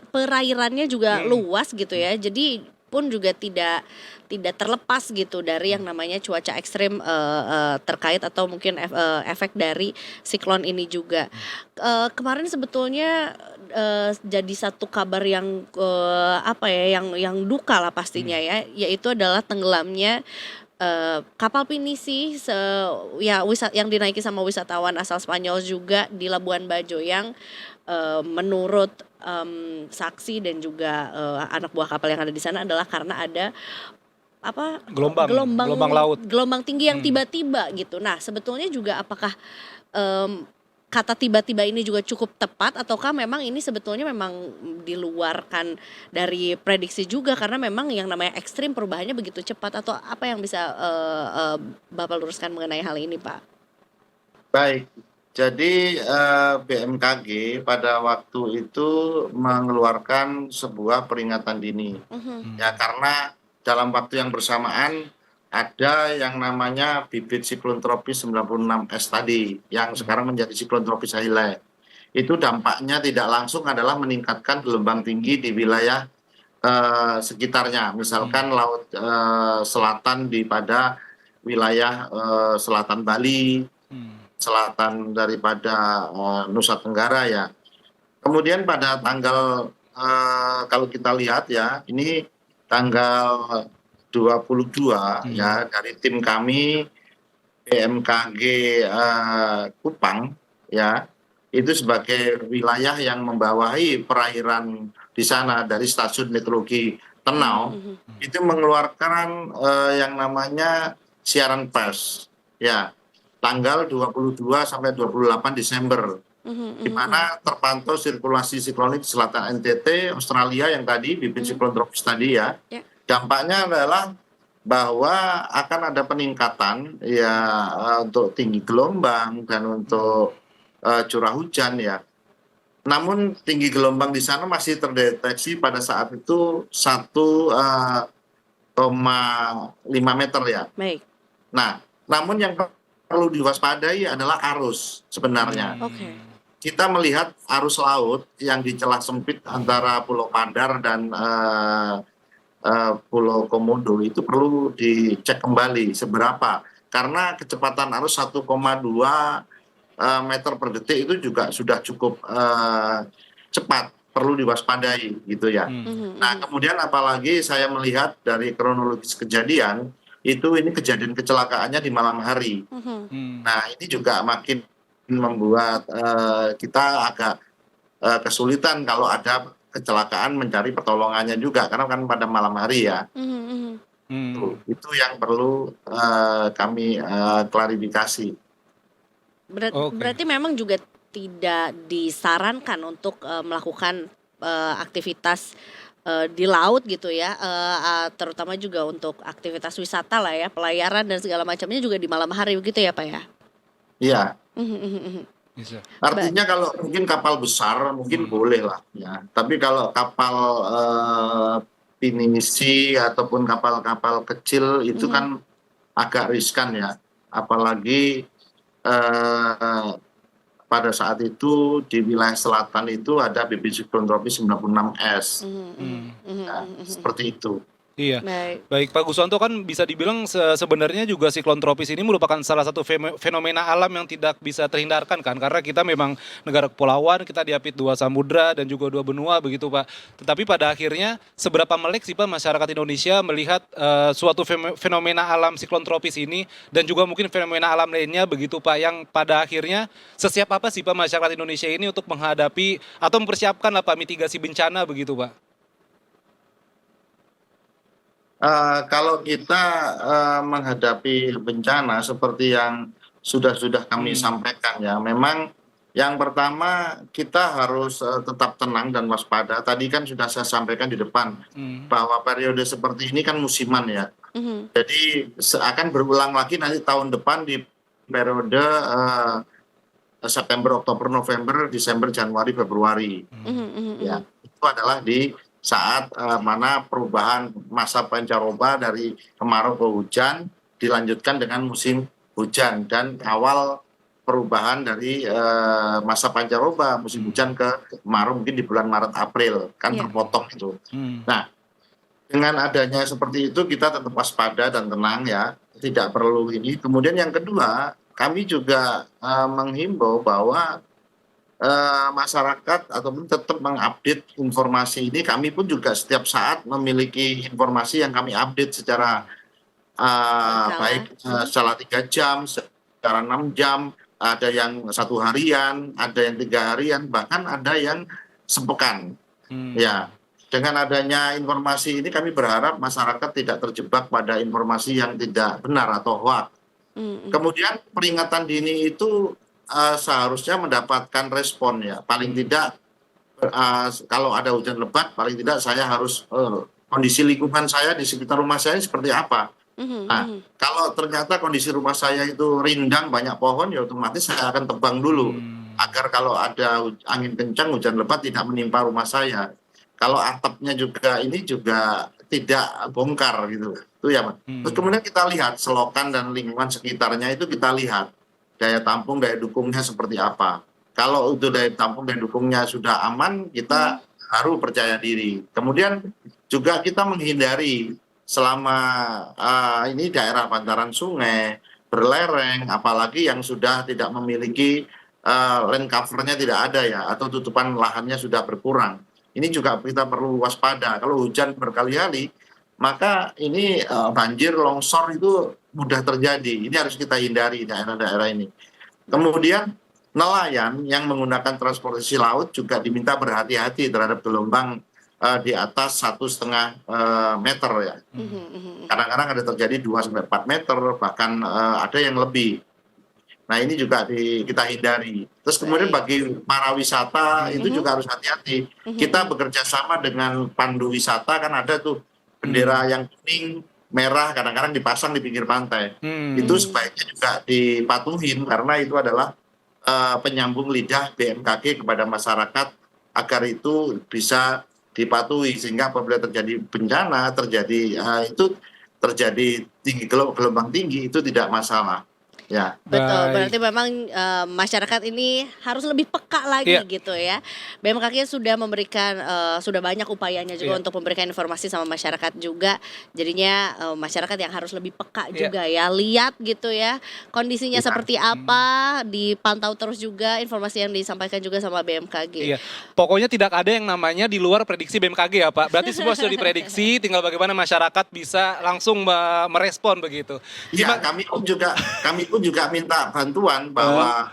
perairannya juga luas gitu ya, jadi pun juga tidak terlepas gitu dari yang namanya cuaca ekstrim terkait atau mungkin efek dari siklon ini juga. Kemarin sebetulnya jadi satu kabar yang apa ya, yang duka lah pastinya ya, yaitu adalah tenggelamnya kapal pinisi yang dinaiki sama wisatawan asal Spanyol juga di Labuan Bajo yang menurut saksi dan juga anak buah kapal yang ada di sana adalah karena ada Gelombang laut. gelombang tinggi yang tiba-tiba gitu. Nah, sebetulnya juga apakah kata tiba-tiba ini juga cukup tepat ataukah memang ini sebetulnya memang diluarkan dari prediksi juga karena memang yang namanya ekstrim perubahannya begitu cepat, atau apa yang bisa Bapak luruskan mengenai hal ini, Pak? Baik, jadi BMKG pada waktu itu mengeluarkan sebuah peringatan dini. Ya, karena dalam waktu yang bersamaan ada yang namanya bibit siklon tropis 96S tadi yang sekarang menjadi siklon tropis Hailey. Itu dampaknya tidak langsung adalah meningkatkan gelombang tinggi di wilayah sekitarnya, misalkan laut selatan pada wilayah selatan Bali, selatan daripada Nusa Tenggara ya. Kemudian pada tanggal kalau kita lihat ya, ini tanggal 22 ya, dari tim kami BMKG Kupang ya, itu sebagai wilayah yang membawahi perairan di sana dari stasiun meteorologi Tenau, itu mengeluarkan yang namanya siaran pers ya, tanggal 22 sampai 28 Desember, di mana terpantau sirkulasi siklonik di selatan NTT, Australia yang tadi bibit siklon tropis tadi ya. Dampaknya adalah bahwa akan ada peningkatan ya untuk tinggi gelombang dan untuk curah hujan ya. Namun tinggi gelombang di sana masih terdeteksi pada saat itu 1,5 meter ya. Baik. Nah, namun yang perlu diwaspadai adalah arus sebenarnya. Oke. Kita melihat arus laut yang di celah sempit antara Pulau Padar dan Pulau Komodo itu perlu dicek kembali seberapa, karena kecepatan arus 1,2 meter per detik itu juga sudah cukup cepat, perlu diwaspadai gitu ya. Nah, kemudian apalagi saya melihat dari kronologis kejadian itu, ini kejadian kecelakaannya di malam hari. Nah, ini juga makin membuat kita agak kesulitan kalau ada kecelakaan mencari pertolongannya juga, karena kan pada malam hari ya. Itu yang perlu kami klarifikasi. Berarti memang juga tidak disarankan untuk melakukan aktivitas di laut gitu ya, terutama juga untuk aktivitas wisata lah ya, pelayaran dan segala macamnya juga di malam hari begitu ya Pak ya? Iya. Bisa. Artinya kalau mungkin kapal besar mungkin boleh lah ya, tapi kalau kapal pinisi ataupun kapal-kapal kecil itu kan agak riskan ya, apalagi pada saat itu di wilayah selatan itu ada bibit siklon tropis 96S. Ya, seperti itu. Iya. Baik. Baik, Pak Guswanto, kan bisa dibilang sebenarnya juga siklon tropis ini merupakan salah satu fenomena alam yang tidak bisa terhindarkan kan, karena kita memang negara kepulauan, kita diapit 2 samudra dan juga 2 benua begitu Pak. Tetapi pada akhirnya seberapa melek sih Pak masyarakat Indonesia melihat suatu fenomena alam siklon tropis ini dan juga mungkin fenomena alam lainnya begitu Pak, yang pada akhirnya sesiap apa sih Pak masyarakat Indonesia ini untuk menghadapi atau mempersiapkan lah Pak mitigasi bencana begitu Pak? Kalau kita menghadapi bencana seperti yang sudah kami sampaikan ya, memang yang pertama kita harus tetap tenang dan waspada. Tadi kan sudah saya sampaikan di depan bahwa periode seperti ini kan musiman ya. Jadi akan berulang lagi nanti tahun depan di periode September, Oktober, November, Desember, Januari, Februari. Ya, itu adalah di saat mana perubahan masa pancaroba dari kemarau ke hujan dilanjutkan dengan musim hujan dan awal perubahan dari masa pancaroba musim hujan ke kemarau mungkin di bulan Maret April kan terpotong itu. Nah, dengan adanya seperti itu kita tetap waspada dan tenang ya, tidak perlu ini. Kemudian yang kedua, kami juga menghimbau bahwa masyarakat ataupun tetap mengupdate informasi ini. Kami pun juga setiap saat memiliki informasi yang kami update secara baik secara 3 jam, secara 6 jam, ada yang 1 harian, ada yang 3 harian, bahkan ada yang sepekan. Ya, dengan adanya informasi ini kami berharap masyarakat tidak terjebak pada informasi yang tidak benar atau hoax. Kemudian peringatan dini itu seharusnya mendapatkan respon ya. Paling tidak kalau ada hujan lebat, paling tidak saya harus kondisi lingkungan saya di sekitar rumah saya seperti apa. Nah, kalau ternyata kondisi rumah saya itu rindang banyak pohon, ya otomatis saya akan tebang dulu agar kalau ada angin kencang, hujan lebat tidak menimpa rumah saya. Kalau atapnya juga ini juga tidak bongkar gitu, itu ya Pak. Terus kemudian kita lihat selokan dan lingkungan sekitarnya itu kita lihat daya tampung, daya dukungnya seperti apa. Kalau itu daya tampung, daya dukungnya sudah aman, kita baru percaya diri. Kemudian juga kita menghindari selama ini daerah bantaran sungai, berlereng, apalagi yang sudah tidak memiliki land cover-nya tidak ada ya, atau tutupan lahannya sudah berkurang. Ini juga kita perlu waspada. Kalau hujan berkali-kali, maka ini banjir, longsor itu mudah terjadi. Ini harus kita hindari daerah-daerah ini. Kemudian nelayan yang menggunakan transportasi laut juga diminta berhati-hati terhadap gelombang di atas 1,5 meter ya. Kadang-kadang ada terjadi 2-4 meter, bahkan ada yang lebih. Nah ini juga kita hindari. Terus kemudian bagi para wisata itu juga harus hati-hati. Kita bekerja sama dengan pandu wisata, kan ada tuh bendera yang kuning, merah, kadang-kadang dipasang di pinggir pantai. Itu sebaiknya juga dipatuhin karena itu adalah penyambung lidah BMKG kepada masyarakat agar itu bisa dipatuhi sehingga apabila terjadi bencana, itu terjadi gelombang tinggi itu tidak masalah. Ya. Betul, berarti memang masyarakat ini harus lebih peka lagi gitu ya. BMKG sudah memberikan sudah banyak upayanya juga untuk memberikan informasi sama masyarakat juga. Jadinya masyarakat yang harus lebih peka juga ya. Lihat gitu ya kondisinya seperti apa, dipantau terus juga informasi yang disampaikan juga sama BMKG. Iya. Pokoknya tidak ada yang namanya di luar prediksi BMKG ya Pak. Berarti semua sudah diprediksi, tinggal bagaimana masyarakat bisa langsung merespon begitu. Iya, kami pun juga minta bantuan bahwa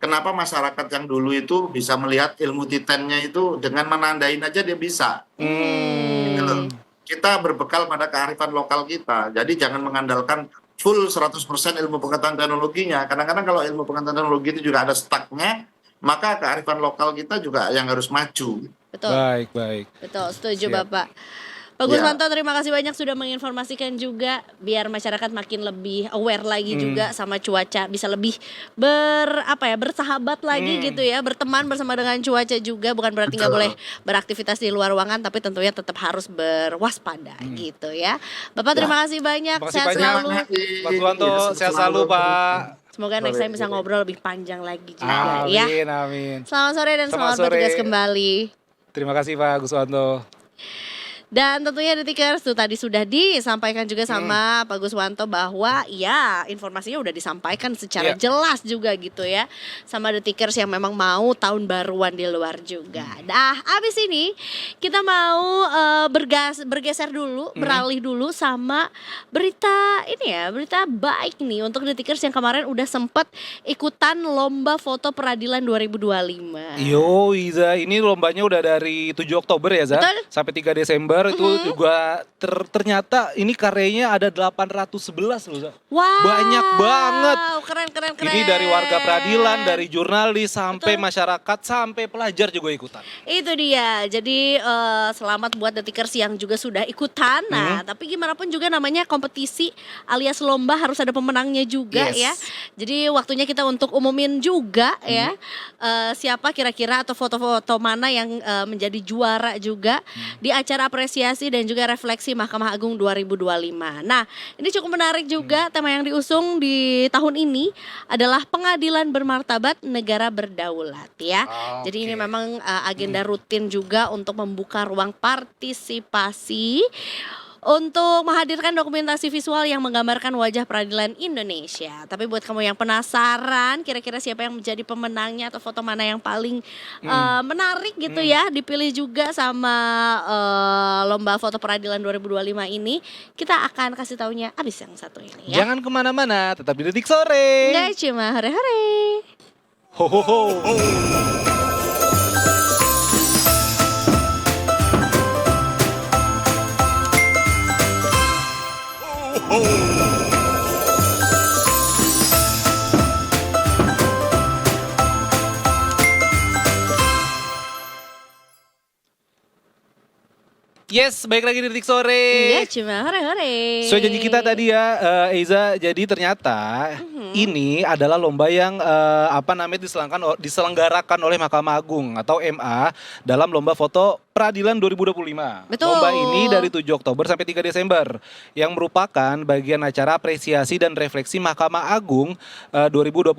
kenapa masyarakat yang dulu itu bisa melihat ilmu titennya itu dengan menandain aja dia bisa. Gitu. Kita berbekal pada kearifan lokal kita, jadi jangan mengandalkan full 100% ilmu pengetahuan teknologinya. Kadang-kadang kalau ilmu pengetahuan teknologi itu juga ada stucknya, maka kearifan lokal kita juga yang harus maju. Betul. Baik. Betul, setuju Bapak. Pak Guswanto, terima kasih banyak sudah menginformasikan juga biar masyarakat makin lebih aware lagi juga sama cuaca, bisa lebih bersahabat lagi gitu ya, berteman bersama dengan cuaca juga, bukan berarti nggak boleh beraktivitas di luar ruangan, tapi tentunya tetap harus berwaspada gitu ya. Bapak terima kasih banyak, sehat selalu. Pak Guswanto, sehat selalu Pak. Semoga next time bisa ngobrol lebih panjang lagi juga ya. Amin. Selamat sore dan selamat bertugas kembali. Terima kasih Pak Guswanto. Dan tentunya Detikers tuh tadi sudah disampaikan juga sama Pak Guswanto bahwa ya informasinya udah disampaikan secara jelas juga gitu ya sama Detikers yang memang mau tahun baruan di luar juga. Nah abis ini kita mau bergeser dulu, beralih dulu sama berita baik nih untuk Detikers yang kemarin udah sempet ikutan lomba foto peradilan 2025. Yo Iza, ini lombanya udah dari 7 Oktober ya Za, sampai 3 Desember. Desember itu juga ternyata ini karyanya ada 811 loh. Wow. Banyak banget. Keren. Ini dari warga peradilan, dari jurnalis, sampai masyarakat, sampai pelajar juga ikutan. Itu dia. Jadi selamat buat detikers yang juga sudah ikutan. Nah, tapi gimana pun juga namanya kompetisi alias lomba harus ada pemenangnya juga ya. Jadi waktunya kita untuk umumin juga ya siapa kira-kira atau foto-foto mana yang menjadi juara juga di acara apresiasi dan juga refleksi Mahkamah Agung 2025. Nah, ini cukup menarik juga tema yang diusung di tahun ini adalah pengadilan bermartabat negara berdaulat ya. Jadi ini memang agenda rutin juga untuk membuka ruang partisipasi untuk menghadirkan dokumentasi visual yang menggambarkan wajah peradilan Indonesia. Tapi buat kamu yang penasaran kira-kira siapa yang menjadi pemenangnya atau foto mana yang paling menarik gitu ya, dipilih juga sama lomba foto peradilan 2025 ini, kita akan kasih taunya abis yang satu ini ya. Jangan kemana-mana, tetap di Detik Sore. Nggak cuma hore-hore. Ho ho ho. Yes, baik lagi di Detik Sore. Nggak cuma hore-hore. Sesuai janji kita tadi ya, Eiza. Jadi ternyata ini adalah lomba yang diselenggarakan oleh Mahkamah Agung atau MA dalam lomba foto peradilan 2025. Betul. Lomba ini dari 7 Oktober sampai 3 Desember yang merupakan bagian acara apresiasi dan refleksi Mahkamah Agung 2025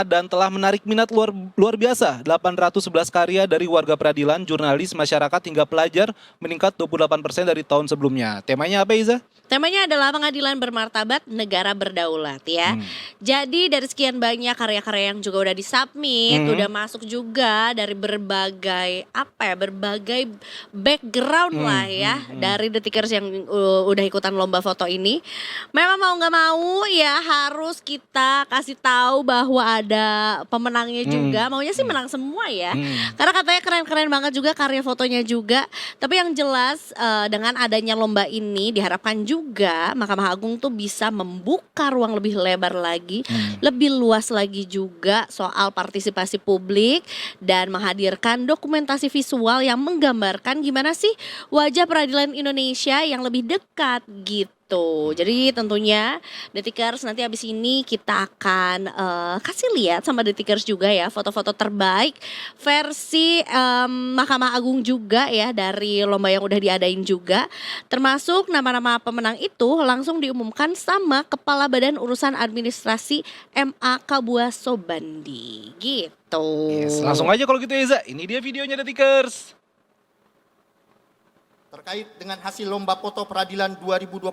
dan telah menarik minat luar biasa. 811 karya dari warga peradilan, jurnalis, masyarakat hingga pelajar meningkat 28% dari tahun sebelumnya. Temanya apa, Iza? Temanya adalah pengadilan bermartabat negara berdaulat ya. Jadi dari sekian banyak karya-karya yang juga udah disubmit, udah masuk juga dari berbagai berbagai background lah ya dari detikers yang udah ikutan lomba foto ini. Memang mau nggak mau ya harus kita kasih tahu bahwa ada pemenangnya juga. Maunya sih menang semua ya. Karena katanya keren-keren banget juga karya fotonya juga. Tapi yang jelas dengan adanya lomba ini diharapkan juga Mahkamah Agung tuh bisa membuka ruang lebih lebar lagi, lebih luas lagi juga soal partisipasi publik dan menghadirkan dokumentasi visual yang menggambarkan gimana sih wajah peradilan Indonesia yang lebih dekat gitu. Jadi tentunya Detikers nanti abis ini kita akan kasih lihat sama Detikers juga ya foto-foto terbaik versi Mahkamah Agung juga ya dari lomba yang udah diadain juga. Termasuk nama-nama pemenang itu langsung diumumkan sama Kepala Badan Urusan Administrasi MA Kabua Sobandi gitu. Yes, langsung aja kalau gitu Eza, ini dia videonya Detikers. Terkait dengan hasil lomba foto peradilan 2025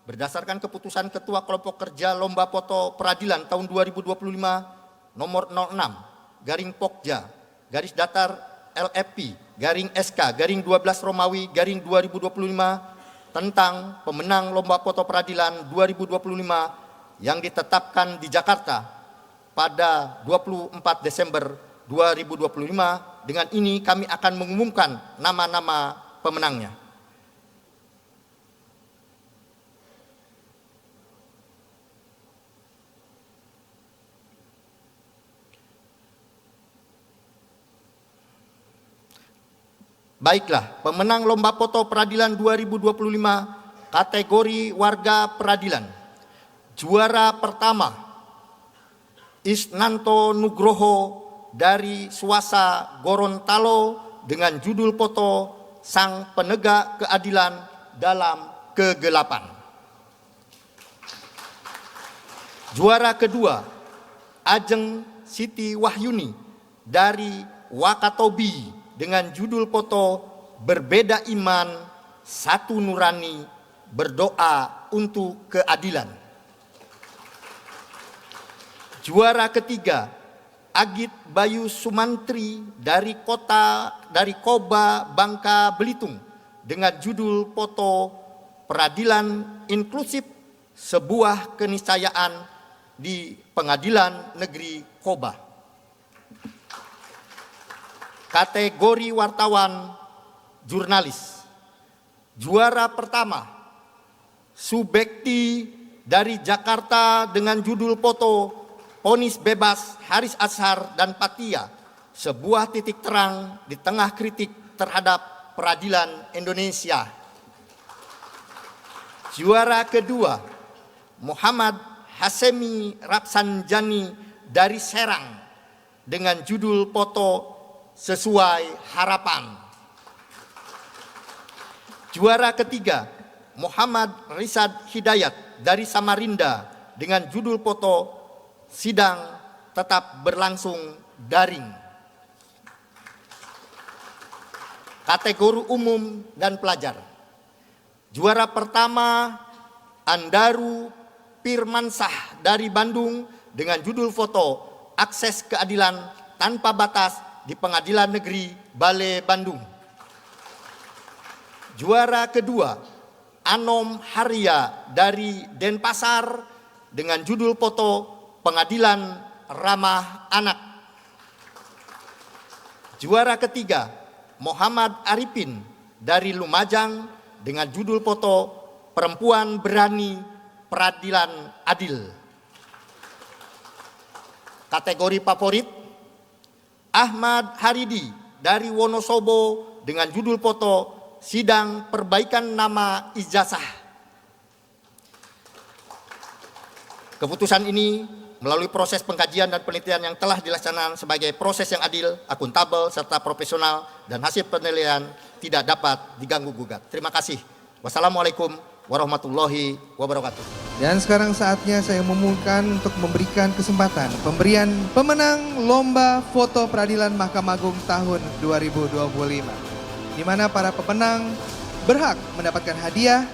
berdasarkan keputusan Ketua Kelompok Kerja Lomba Foto Peradilan tahun 2025 nomor 06/Pokja /LFP/SK/12 Romawi /2025 tentang pemenang lomba foto peradilan 2025 yang ditetapkan di Jakarta pada 24 Desember 2025. Dengan ini kami akan mengumumkan nama-nama pemenangnya. Baiklah, pemenang lomba foto peradilan 2025 kategori warga peradilan. Juara pertama Isnanto Nugroho dari Suasa Gorontalo dengan judul foto Sang Penegak Keadilan dalam Kegelapan. Juara kedua, Ajeng Siti Wahyuni dari Wakatobi dengan judul foto Berbeda Iman, Satu Nurani, Berdoa untuk Keadilan. Juara ketiga, Agit Bayu Sumantri dari Koba, Bangka Belitung dengan judul foto Peradilan Inklusif, Sebuah Keniscayaan di Pengadilan Negeri Koba. Kategori wartawan jurnalis, Juara pertama, Subekti dari Jakarta dengan judul foto "Vonis Bebas Haris Azhar dan Patia, sebuah titik terang di tengah kritik terhadap peradilan Indonesia." Juara kedua, Muhammad Hasemi Rapsanjani dari Serang dengan judul foto "Sesuai Harapan." Juara ketiga, Muhammad Rizad Hidayat dari Samarinda dengan judul foto "Sidang Tetap Berlangsung Daring." Kategori umum dan pelajar. Juara pertama, Andaru Firmansah dari Bandung dengan judul foto "Akses Keadilan Tanpa Batas di Pengadilan Negeri Bale Bandung." Juara kedua, Anom Haria dari Denpasar dengan judul foto "Pengadilan Ramah Anak." Juara ketiga, Muhammad Arifin dari Lumajang dengan judul foto "Perempuan Berani Peradilan Adil." Kategori favorit, Ahmad Haridi dari Wonosobo dengan judul foto "Sidang Perbaikan Nama Ijazah." Keputusan ini melalui proses pengkajian dan penelitian yang telah dilaksanakan sebagai proses yang adil, akuntabel, serta profesional, dan hasil penilaian tidak dapat diganggu-gugat. Terima kasih. Wassalamualaikum warahmatullahi wabarakatuh. Dan sekarang saatnya saya memungkinkan untuk memberikan kesempatan pemberian pemenang Lomba Foto Peradilan Mahkamah Agung tahun 2025. Di mana para pemenang berhak mendapatkan hadiah,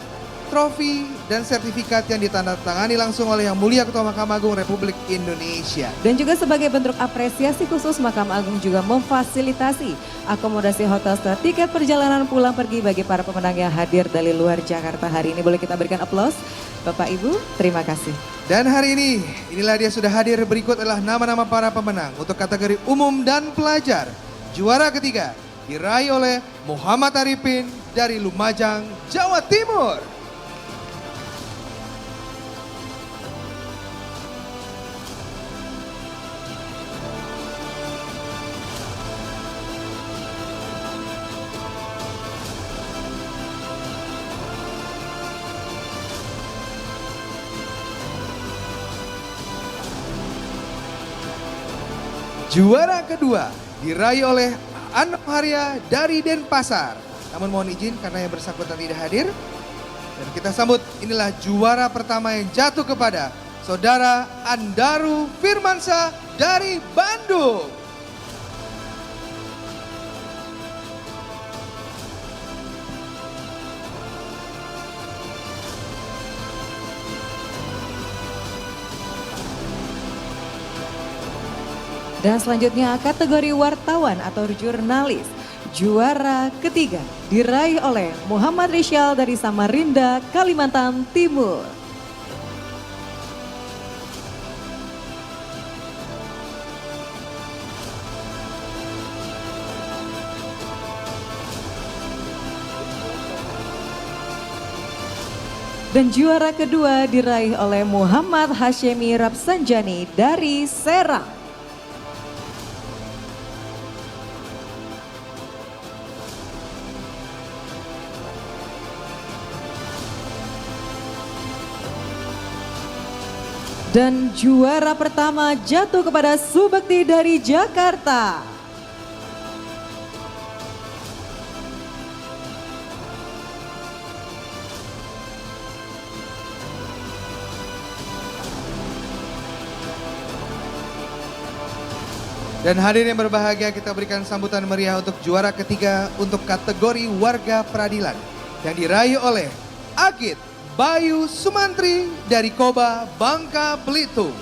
trofi, dan sertifikat yang ditandatangani langsung oleh Yang Mulia Ketua Mahkamah Agung Republik Indonesia. Dan juga sebagai bentuk apresiasi khusus, Mahkamah Agung juga memfasilitasi akomodasi hotel serta tiket perjalanan pulang pergi bagi para pemenang yang hadir dari luar Jakarta hari ini. Boleh kita berikan aplaus, Bapak Ibu, terima kasih. Dan hari ini, inilah dia sudah hadir, berikut adalah nama-nama para pemenang untuk kategori umum dan pelajar. Juara ketiga diraih oleh Muhammad Arifin dari Lumajang, Jawa Timur. Juara kedua diraih oleh Anom Haria dari Denpasar. Namun mohon izin karena yang bersangkutan tidak hadir. Dan kita sambut, inilah juara pertama yang jatuh kepada Saudara Andaru Firmansah dari Bandung. Dan selanjutnya kategori wartawan atau jurnalis. Juara ketiga diraih oleh Muhammad Risyal dari Samarinda, Kalimantan Timur. Dan juara kedua diraih oleh Muhammad Hashemi Rapsanjani dari Serang. Dan juara pertama jatuh kepada Subekti dari Jakarta. Dan hadirin yang berbahagia, kita berikan sambutan meriah untuk juara ketiga untuk kategori warga peradilan yang diraih oleh Agit Bayu Sumantri dari Koba, Bangka Belitung.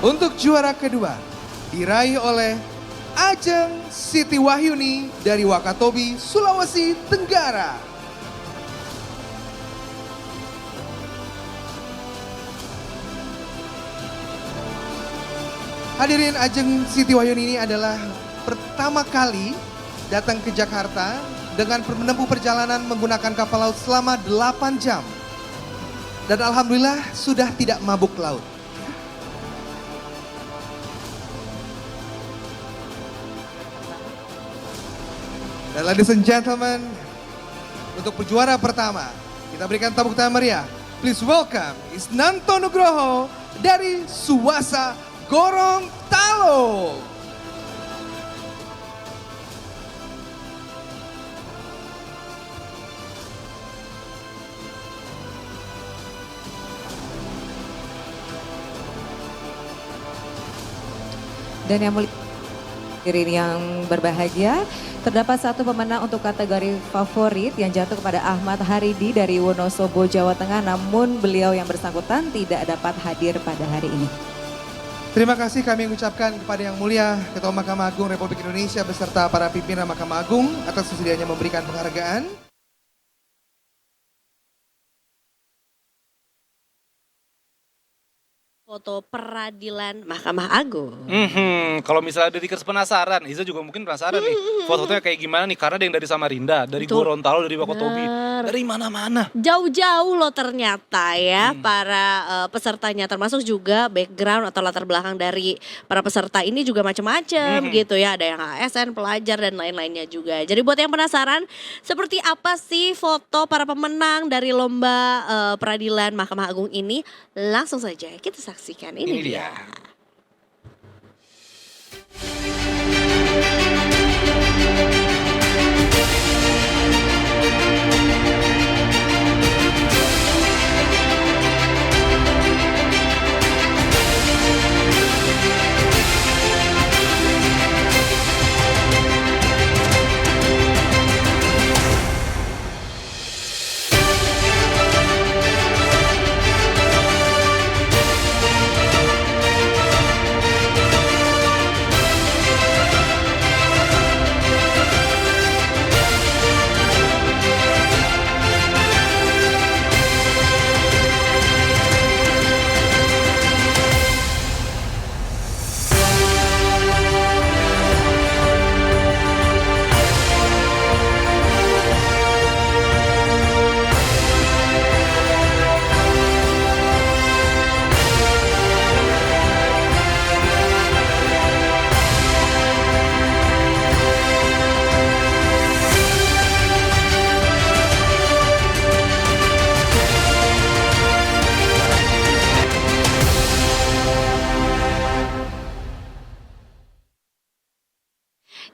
Untuk juara kedua diraih oleh Ajeng Siti Wahyuni dari Wakatobi, Sulawesi Tenggara. Hadirin, Ajeng Siti Wahyuni ini adalah pertama kali datang ke Jakarta dengan menempuh perjalanan menggunakan kapal laut selama 8 jam. Dan alhamdulillah sudah tidak mabuk laut. Dan ladies and gentlemen, untuk pejuara pertama, kita berikan tepuk tangan meriah. Please welcome Isnanto Nugroho dari Suwasa Gorontalo. Dan yang mulia hadirin yang berbahagia, terdapat satu pemenang untuk kategori favorit yang jatuh kepada Ahmad Haridi dari Wonosobo, Jawa Tengah, namun beliau yang bersangkutan tidak dapat hadir pada hari ini. Terima kasih kami ucapkan kepada Yang Mulia Ketua Mahkamah Agung Republik Indonesia beserta para pimpinan Mahkamah Agung atas kesediaannya memberikan penghargaan. Foto peradilan Mahkamah Agung. Kalau misalnya Dedikers penasaran, Iza juga mungkin penasaran nih. Foto-fotonya kayak gimana nih? Karena ada yang dari Samarinda, dari Betul. Gorontalo, dari Wakatobi, Benar. dari mana-mana. Jauh-jauh loh ternyata ya para pesertanya, termasuk juga background atau latar belakang dari para peserta ini juga macam-macam gitu ya. Ada yang ASN, pelajar dan lain-lainnya juga. Jadi buat yang penasaran seperti apa sih foto para pemenang dari lomba peradilan Mahkamah Agung ini, langsung saja kita saksikan. Ini dia.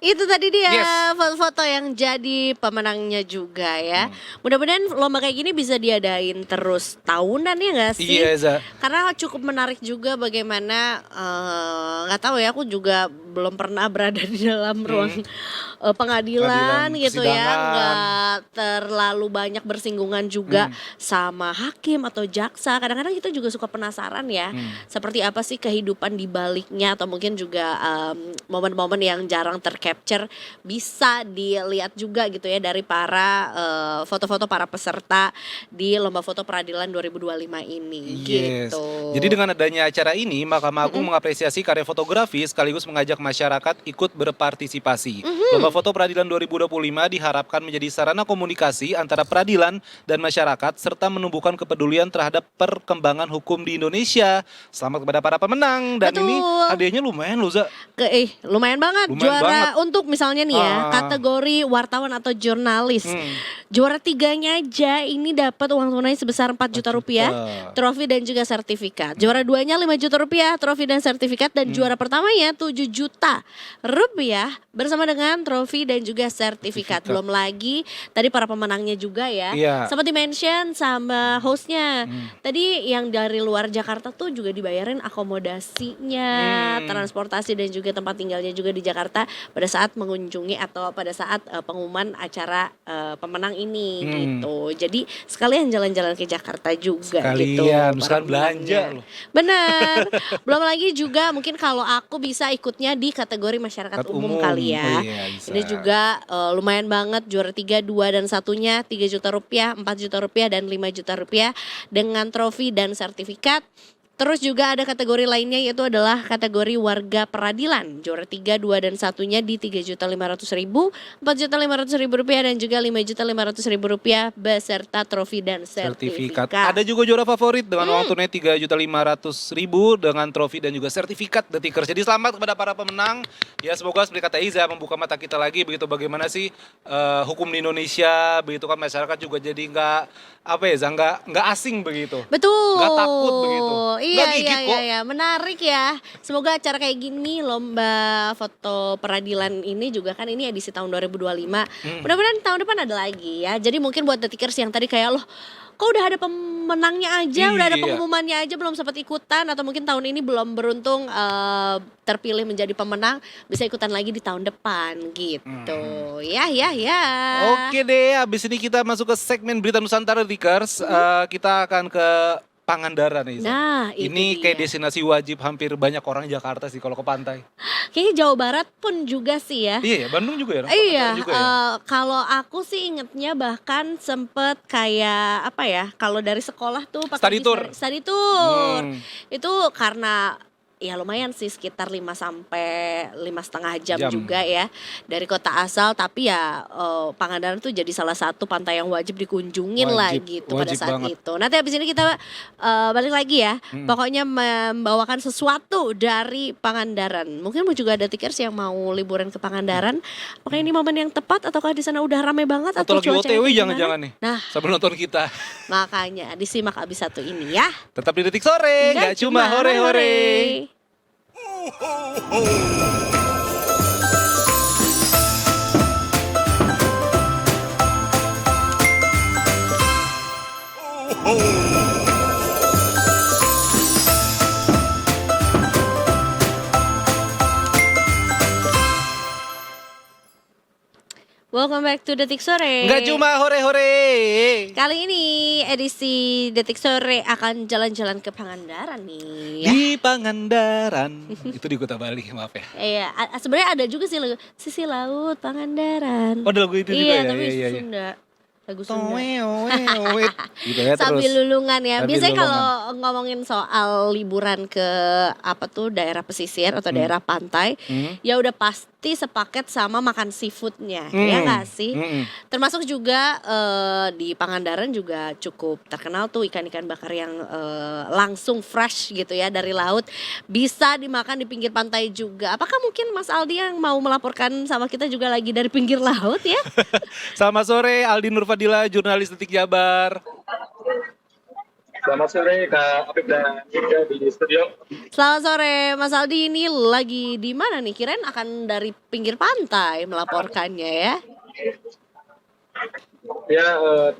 Itu tadi dia foto-foto yang jadi pemenangnya juga ya. Mudah-mudahan lomba kayak gini bisa diadain terus tahunan ya nggak sih? Iya, Za. Karena cukup menarik juga bagaimana nggak tahu ya, aku juga belum pernah berada di dalam ruang pengadilan gitu ya, persidangan. nggak terlalu banyak bersinggungan juga sama hakim atau jaksa. Kadang-kadang kita juga suka penasaran ya, seperti apa sih kehidupan di baliknya, atau mungkin juga momen-momen yang jarang tercapture bisa dilihat juga gitu ya dari para foto-foto para peserta di lomba foto peradilan 2025 ini gitu. Jadi dengan adanya acara ini, Mahkamah Agung mengapresiasi karya fotografi sekaligus mengajak masyarakat ikut berpartisipasi. Lomba foto peradilan 2025 diharapkan menjadi sarana komunikasi antara peradilan dan masyarakat serta menumbuhkan kepedulian terhadap perkembangan hukum di Indonesia. Selamat kepada para pemenang, dan ini hadiahnya lumayan loh, Za. Lumayan banget. Lumayan Juara banget. untuk misalnya nih ya, kategori wartawan atau jurnalis. Juara 3-nya aja ini dapat uang tunai sebesar 4 juta rupiah, trofi dan juga sertifikat. Juara 2-nya 5 juta rupiah, trofi dan sertifikat. Dan juara pertamanya 7 juta rupiah bersama dengan trofi dan juga sertifikat. Belum lagi tadi para pemenangnya juga ya. Sempat di-mention sama hostnya. Tadi yang dari luar Jakarta tuh juga dibayarin akomodasinya, transportasi dan juga tempat tinggalnya juga di Jakarta pada saat mengunjungi atau pada saat pengumuman acara pemenang ini gitu. Jadi sekalian jalan-jalan ke Jakarta juga gitu. Sekalian belanja loh. Bener. Belum lagi juga mungkin kalau aku bisa ikutnya di kategori masyarakat umum kali ya. Ini juga lumayan banget, juara 3, 2 dan 1-nya 3 juta rupiah, 4 juta rupiah dan 5 juta rupiah dengan trofi dan sertifikat. Terus juga ada kategori lainnya yaitu adalah kategori warga peradilan. Juara 3, 2, dan 1-nya di Rp3.500.000, Rp4.500.000 dan juga Rp5.500.000 beserta trofi dan sertifikat. Ada juga juara favorit dengan uang tunai Rp3.500.000 dengan trofi dan juga sertifikat The Tickers. Jadi selamat kepada para pemenang. Ya semoga seperti kata Iza membuka mata kita lagi begitu bagaimana sih hukum di Indonesia, begitu kan masyarakat juga jadi nggak asing begitu. Betul. Nggak takut begitu. Iya, menarik ya. Semoga acara kayak gini, lomba foto peradilan ini juga kan ini edisi tahun 2025. Mudah-mudahan tahun depan ada lagi ya. Jadi mungkin buat The Tickers yang tadi kayak loh, kok udah ada pemenangnya aja, udah ada pengumumannya aja, belum sempat ikutan atau mungkin tahun ini belum beruntung terpilih menjadi pemenang, bisa ikutan lagi di tahun depan gitu. Ya. Oke deh, habis ini kita masuk ke segmen Berita Nusantara The Tickers. Kita akan ke Pangandaran nih. Nah, ini kayak destinasi wajib hampir banyak orang Jakarta sih kalau ke pantai. Kayaknya Jawa Barat pun juga sih ya. Iya, Bandung juga ya. Iya, juga ya? Kalau aku sih ingetnya bahkan sempet kayak apa ya? Kalau dari sekolah tuh pakai study tour. Itu karena ya lumayan sih sekitar 5 sampai 5,5 jam juga ya dari kota asal, tapi ya Pangandaran tuh jadi salah satu pantai yang wajib dikunjungin lah gitu pada saat banget. Itu. Nanti habis ini kita balik lagi ya. Pokoknya membawakan sesuatu dari Pangandaran. Mungkin juga ada Tickers yang mau liburan ke Pangandaran. Apakah ini momen yang tepat ataukah di sana udah ramai banget atau lagi OTW jangan-jangan nih. Nah, sambil nonton kita. Makanya disimak abis satu ini ya. Tetap di Detik Sore, nggak cuma hore-hore. Welcome back to Detik Sore. Nggak cuma hore-hore. Kali ini edisi Detik Sore akan jalan-jalan ke Pangandaran nih ya. Di Pangandaran. Itu di Kota Bali, maaf ya. Iya, sebenarnya ada juga sih lagu Sisi Laut Pangandaran. Oh, ada lagu itu juga ya. Iya, tapi Sunda. Lagu Sunda. Gitu ya, sambil terus. lulungan ya. Sambil Biasanya lulungan. kalau ngomongin soal liburan ke daerah pesisir atau daerah pantai, ya udah pasti sepaket sama makan seafoodnya, ya nggak sih? Termasuk juga di Pangandaran juga cukup terkenal tuh ikan-ikan bakar yang langsung fresh gitu ya dari laut, bisa dimakan di pinggir pantai juga. Apakah mungkin Mas Aldi yang mau melaporkan sama kita juga lagi dari pinggir laut ya? Selamat sore, Aldi Nurfadila, jurnalis Detik Jabar. Selamat sore Kak Apip dan Ika di studio. Selamat sore Mas Aldi, ini lagi di mana nih? Kirain akan dari pinggir pantai melaporkannya ya. Ya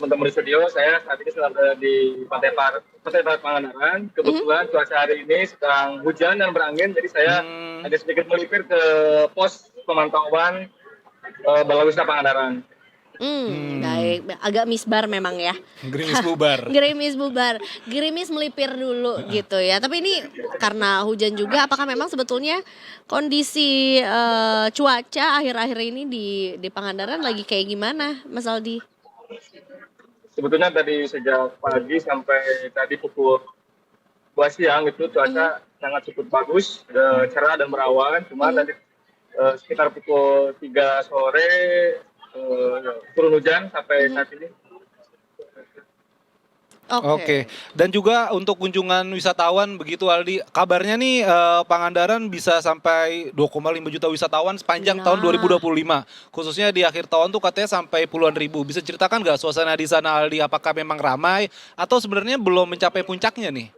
teman-teman di studio, saya saat ini sedang berada di Pantai Barat Pangandaran. Kebetulan cuaca hari ini sedang hujan dan berangin, jadi saya agak sedikit melipir ke pos pemantauan Balai Wisata Pangandaran. Baik, agak misbar memang ya. Gerimis bubar. Gerimis melipir dulu gitu ya. Tapi ini karena hujan juga, apakah memang sebetulnya kondisi cuaca akhir-akhir ini di Pangandaran lagi kayak gimana, Mas Aldi? Sebetulnya tadi sejak pagi sampai tadi pukul 2 siang itu cuaca sangat cukup bagus, cerah dan berawan. Cuma tadi sekitar pukul 3 sore turun hujan sampai saat ini. Oke. Dan juga untuk kunjungan wisatawan begitu Aldi, kabarnya nih Pangandaran bisa sampai 2,5 juta wisatawan sepanjang tahun 2025. Khususnya di akhir tahun tuh katanya sampai puluhan ribu. Bisa ceritakan nggak suasana di sana Aldi? Apakah memang ramai atau sebenarnya belum mencapai puncaknya nih?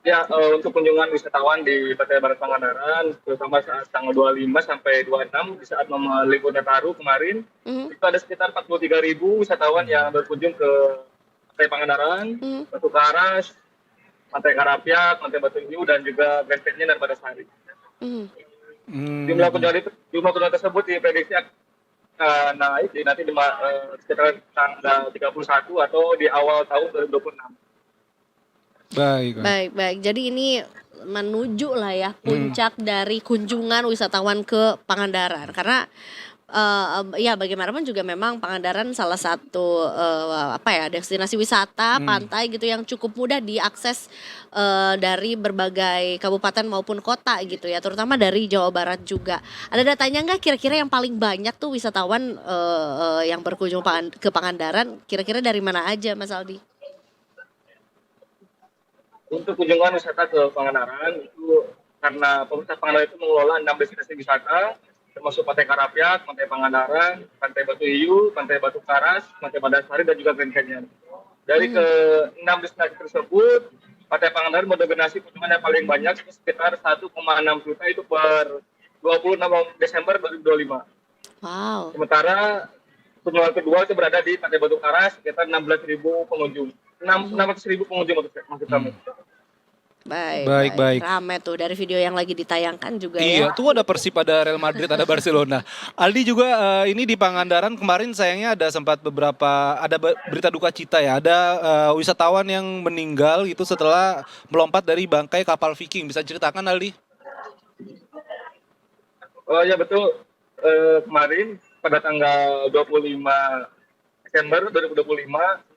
Ya, untuk kunjungan wisatawan di Pantai Barat Pangandaran, terutama saat tanggal 25 sampai 26 di saat momen libur Nataru kemarin, itu ada sekitar 43.000 wisatawan yang berkunjung ke Pantai Pangandaran, Batu Karas, Pantai Karapiak, Pantai Batu Hiu, dan juga Grand Canyon dan Badasari. Jumlah kunjungan tersebut diprediksi akan naik nanti di sekitar tanggal 31 atau di awal tahun 2026. Baik. Jadi ini menuju lah ya puncak dari kunjungan wisatawan ke Pangandaran. Karena Ya bagaimanapun juga memang Pangandaran salah satu destinasi wisata pantai gitu yang cukup mudah diakses dari berbagai kabupaten maupun kota gitu ya, terutama dari Jawa Barat juga. Ada datanya nggak kira-kira yang paling banyak tuh wisatawan yang berkunjung ke Pangandaran, kira-kira dari mana aja Mas Aldi? Untuk kunjungan wisata ke Pangandaran itu karena pemerintah Pangandaran itu mengelola 6 destinasi wisata termasuk Pantai Karapiak, Pantai Pangandaran, Pantai Batu Hiu, Pantai Batu Karas, Pantai Madasari dan juga Grand Canyon. Dari ke-6 destinasi tersebut, Pantai Pangandaran mendominasi kunjungan yang paling banyak sekitar 1,6 juta itu per 26 Desember 2025. Wow. Sementara kunjungan kedua itu berada di Pantai Batu Karas sekitar 16.000 pengunjung. 600.000 pengunjung maksud kami. Baik. Rame tuh dari video yang lagi ditayangkan juga ya. Iya, tuh ada Persib, ada Real Madrid, ada Barcelona. Aldi juga ini di Pangandaran kemarin sayangnya ada sempat berita duka cita ya. Ada wisatawan yang meninggal itu setelah melompat dari bangkai kapal Viking. Bisa ceritakan Aldi? Oh ya betul. Kemarin pada tanggal 25 Desember 2025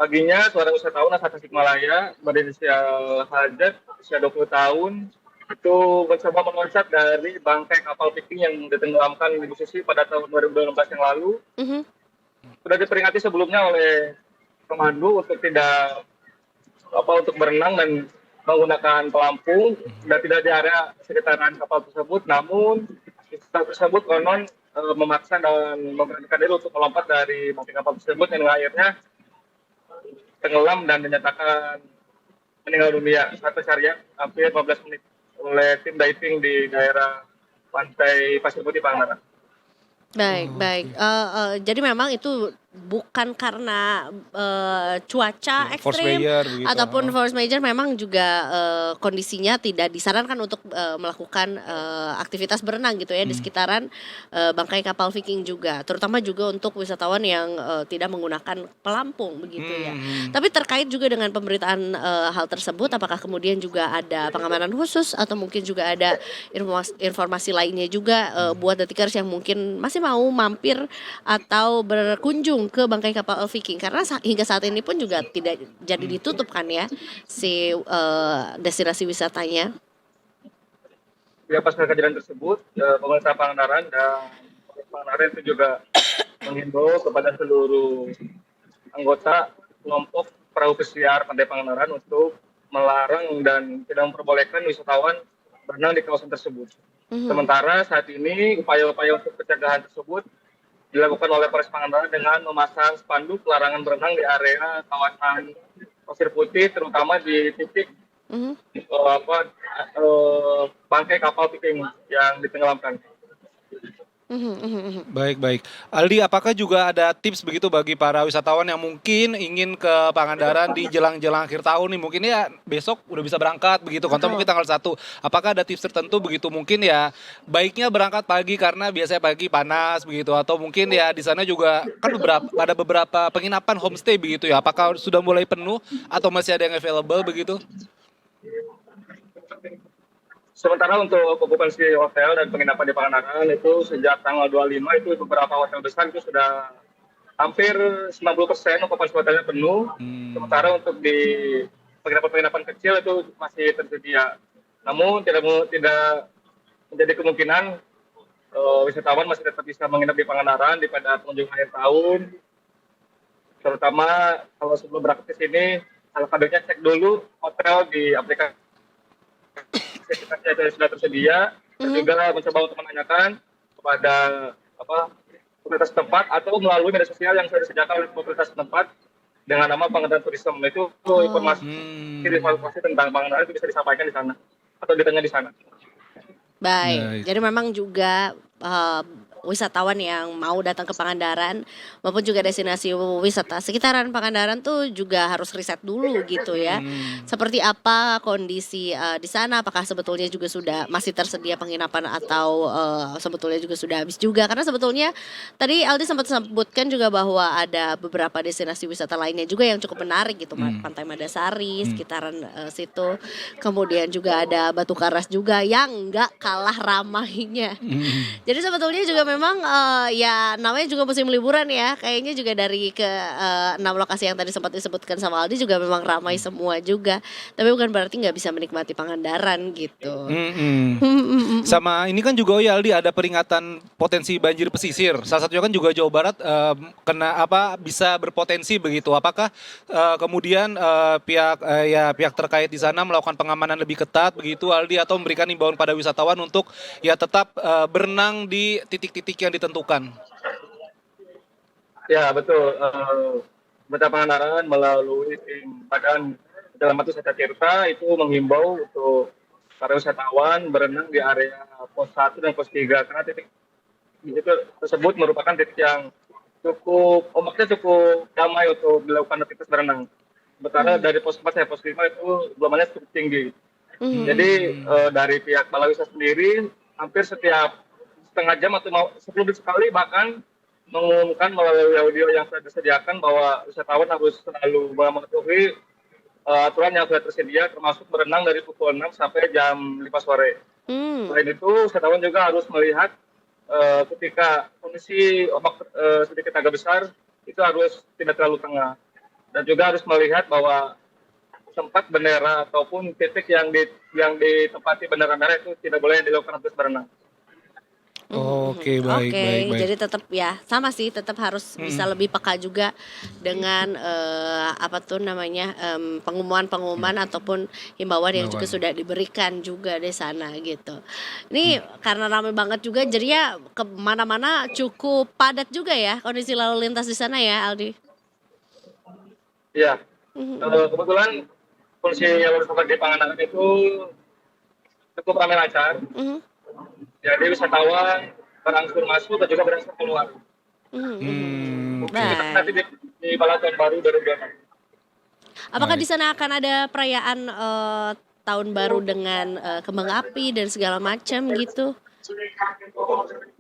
paginya seorang wisatawan asal Tasikmalaya berinisial Hajat usia 20 tahun itu mencoba meloncat dari bangkai kapal Viking yang ditenggelamkan di posisi pada tahun 2016 yang lalu. Sudah diperingati sebelumnya oleh pemandu untuk untuk berenang dan menggunakan pelampung dan tidak di area sekitaran kapal tersebut. Namun wisatawan tersebut konon memaksa dan memberanikan diri untuk melompat dari bangkai kapal tersebut yang akhirnya tenggelam dan dinyatakan meninggal dunia saat pencarian hampir 15 menit oleh tim diving di daerah pantai Pasir Putih Pangandaran. Baik. Jadi memang itu bukan karena cuaca ekstrim ataupun force major, memang juga kondisinya tidak disarankan untuk melakukan aktivitas berenang gitu ya di sekitaran bangkai kapal Viking juga, terutama juga untuk wisatawan yang tidak menggunakan pelampung begitu ya. Tapi terkait juga dengan pemberitaan hal tersebut, apakah kemudian juga ada pengamanan khusus atau mungkin juga ada informasi lainnya juga buat detikers yang mungkin masih mau mampir atau berkunjung ke bangkai kapal Viking, karena hingga saat ini pun juga tidak jadi ditutup kan ya si destinasi wisatanya. Ya, pasca kejadian tersebut pemerintah Pangandaran dan Pangandaran itu juga menghimbau kepada seluruh anggota kelompok perahu pesiar Pantai Pangandaran untuk melarang dan tidak memperbolehkan wisatawan berenang di kawasan tersebut. Sementara saat ini upaya-upaya untuk pencegahan tersebut dilakukan oleh Polres Pangandaran dengan memasang spanduk larangan berenang di area kawasan Pasir Putih, terutama di titik bangkai kapal Viking yang ditenggelamkan. Baik. Aldi, apakah juga ada tips begitu bagi para wisatawan yang mungkin ingin ke Pangandaran di jelang-jelang akhir tahun nih, mungkin ya besok udah bisa berangkat begitu, konten mungkin tanggal 1. Apakah ada tips tertentu begitu, mungkin ya baiknya berangkat pagi karena biasanya pagi panas begitu, atau mungkin ya di sana juga kan ada beberapa penginapan homestay begitu ya, apakah sudah mulai penuh atau masih ada yang available begitu? Sementara untuk okupansi hotel dan penginapan di Pangandaran itu sejak tanggal 25 itu beberapa hotel besar itu sudah hampir 90% okupansi hotelnya penuh. Sementara untuk di penginapan-penginapan kecil itu masih tersedia. Namun tidak menjadi kemungkinan wisatawan masih tetap bisa menginap di Pangandaran di pada pengunjung akhir tahun. Terutama kalau sebelum berangkat ke sini, alhamdulillah cek dulu hotel di aplikasi yang sudah tersedia, dan juga mencoba untuk menanyakan kepada pemerintah setempat atau melalui media sosial yang sudah disediakan oleh pemerintah setempat dengan nama Pangandaran Tourism. Itu informasi tentang Pangandaran itu bisa disampaikan di sana atau ditanya di sana. Baik. Jadi memang juga wisatawan yang mau datang ke Pangandaran maupun juga destinasi wisata sekitaran Pangandaran tuh juga harus riset dulu gitu ya. Seperti apa kondisi di sana, apakah sebetulnya juga sudah masih tersedia penginapan atau sebetulnya juga sudah habis juga. Karena sebetulnya tadi Aldi sempat sebutkan juga bahwa ada beberapa destinasi wisata lainnya juga yang cukup menarik gitu. Pantai Madasari, sekitaran situ. Kemudian juga ada Batu Karas juga yang nggak kalah ramainya. Jadi sebetulnya juga memang ya namanya juga musim liburan ya. Kayaknya juga dari ke 6 lokasi yang tadi sempat disebutkan sama Aldi juga memang ramai semua juga. Tapi bukan berarti nggak bisa menikmati Pangandaran gitu. Sama ini kan juga ya Aldi, ada peringatan potensi banjir pesisir. Salah satunya kan juga Jawa Barat kena bisa berpotensi begitu. Apakah kemudian pihak terkait di sana melakukan pengamanan lebih ketat begitu Aldi, atau memberikan imbauan pada wisatawan untuk ya tetap berenang di titik-titik yang ditentukan? Ya betul. Pemerintah Pangandaran melalui tim Badan Penyelamatan Wisata Tirta itu menghimbau untuk para wisatawan berenang di area pos 1 dan pos 3 karena titik itu tersebut merupakan titik yang ombaknya cukup damai untuk dilakukan aktivitas berenang. Sementara dari pos 4 sampai pos 5 itu gelombangnya cukup tinggi. Jadi dari pihak Balawisa sendiri hampir setiap setengah jam atau 10 menit sekali bahkan mengumumkan melalui audio yang sudah disediakan bahwa wisatawan harus selalu mematuhi aturan yang sudah tersedia, termasuk berenang dari pukul 6 sampai jam 5 sore. Selain itu, wisatawan juga harus melihat ketika kondisi ombak sedikit agak besar, itu harus tidak terlalu tengah. Dan juga harus melihat bahwa tempat bendera ataupun titik yang ditempati bendera merah itu tidak boleh dilakukan aktivitas berenang. Oke, baik. Jadi tetap ya sama sih, tetap harus bisa lebih peka juga dengan pengumuman ataupun himbauan yang juga sudah diberikan juga di sana gitu. Ini karena ramai banget juga, jadinya kemana-mana cukup padat juga ya kondisi lalu lintas di sana ya, Aldi. Ya, kebetulan kondisi lalu lintas di Pangandaran itu cukup ramai lancar. Jadi wisatawan berangsur masuk dan juga berangsur keluar. Nanti di Balaton Baru 2026. Apakah di sana akan ada perayaan tahun baru dengan kembang api dan segala macam gitu?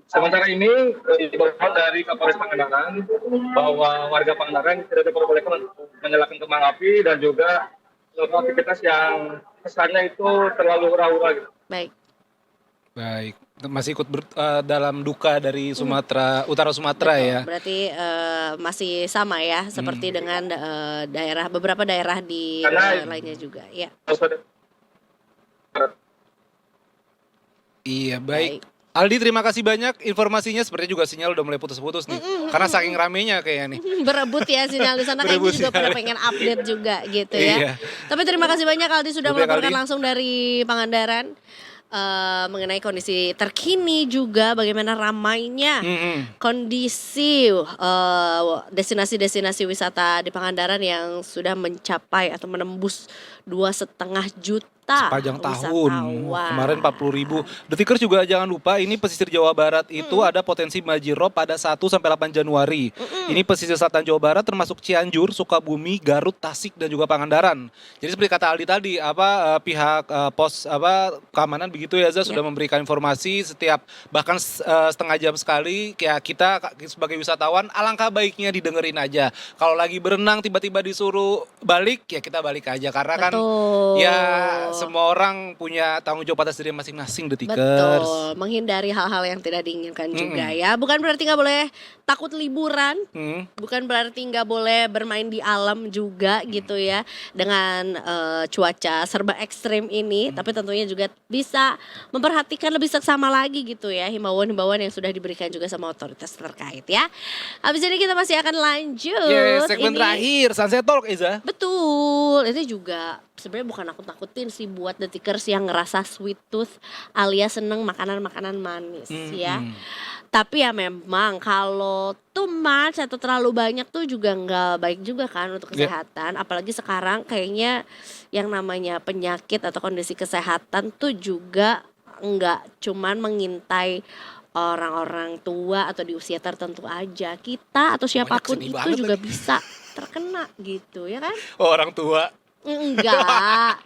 Sementara ini diimbaukan dari Kapolres Pangandaran bahwa warga Pangandaran tidak diperbolehkan menyalakan kembang api dan juga aktivitas yang kesannya itu terlalu hura-hura gitu. Baik, masih ikut dalam duka dari utara Sumatera. Betul, ya. Berarti masih sama ya, seperti dengan beberapa daerah di lainnya juga. Ya. Iya, baik. Aldi, terima kasih banyak informasinya. Sepertinya juga sinyal udah mulai putus-putus nih, karena saking ramenya kayaknya nih. Berebut ya sinyal di sana, kayaknya juga pada pengen update juga gitu ya. Iya. Tapi terima kasih banyak Aldi sudah melaporkan langsung dari Pangandaran. Mengenai kondisi terkini juga bagaimana ramainya kondisi destinasi-destinasi wisata di Pangandaran yang sudah mencapai atau menembus 2,5 juta sepanjang tahun. Kemarin 40.000. Detikers juga jangan lupa, ini pesisir Jawa Barat itu ada potensi banjirop pada 1 sampai 8 Januari. Ini pesisir selatan Jawa Barat termasuk Cianjur, Sukabumi, Garut, Tasik dan juga Pangandaran. Jadi seperti kata Aldi tadi, pihak pos keamanan begitu ya Za, sudah memberikan informasi setiap bahkan setengah jam sekali. Kayak kita sebagai wisatawan alangkah baiknya didengerin aja. Kalau lagi berenang tiba-tiba disuruh balik, ya kita balik aja karena kan ya semua orang punya tanggung jawab atas diri masing-masing, Detikers. Betul, menghindari hal-hal yang tidak diinginkan juga ya. Bukan berarti nggak boleh takut liburan, bukan berarti nggak boleh bermain di alam juga gitu ya. Dengan cuaca serba ekstrim ini, tapi tentunya juga bisa memperhatikan lebih seksama lagi gitu ya himbauan-himbauan yang sudah diberikan juga sama otoritas terkait ya. Habis ini kita masih akan lanjut. Segmen terakhir, Sunset Talk, Iza. Betul, ini juga sebenarnya bukan nakut-nakutin sih buat Detikers yang ngerasa sweet tooth alias seneng makanan-makanan manis ya. Tapi ya memang kalau too much atau terlalu banyak tuh juga nggak baik juga kan untuk kesehatan. Apalagi sekarang kayaknya yang namanya penyakit atau kondisi kesehatan tuh juga nggak cuman mengintai orang-orang tua atau di usia tertentu aja. Kita atau siapapun itu juga bisa terkena gitu ya kan. Orang tua. Enggak.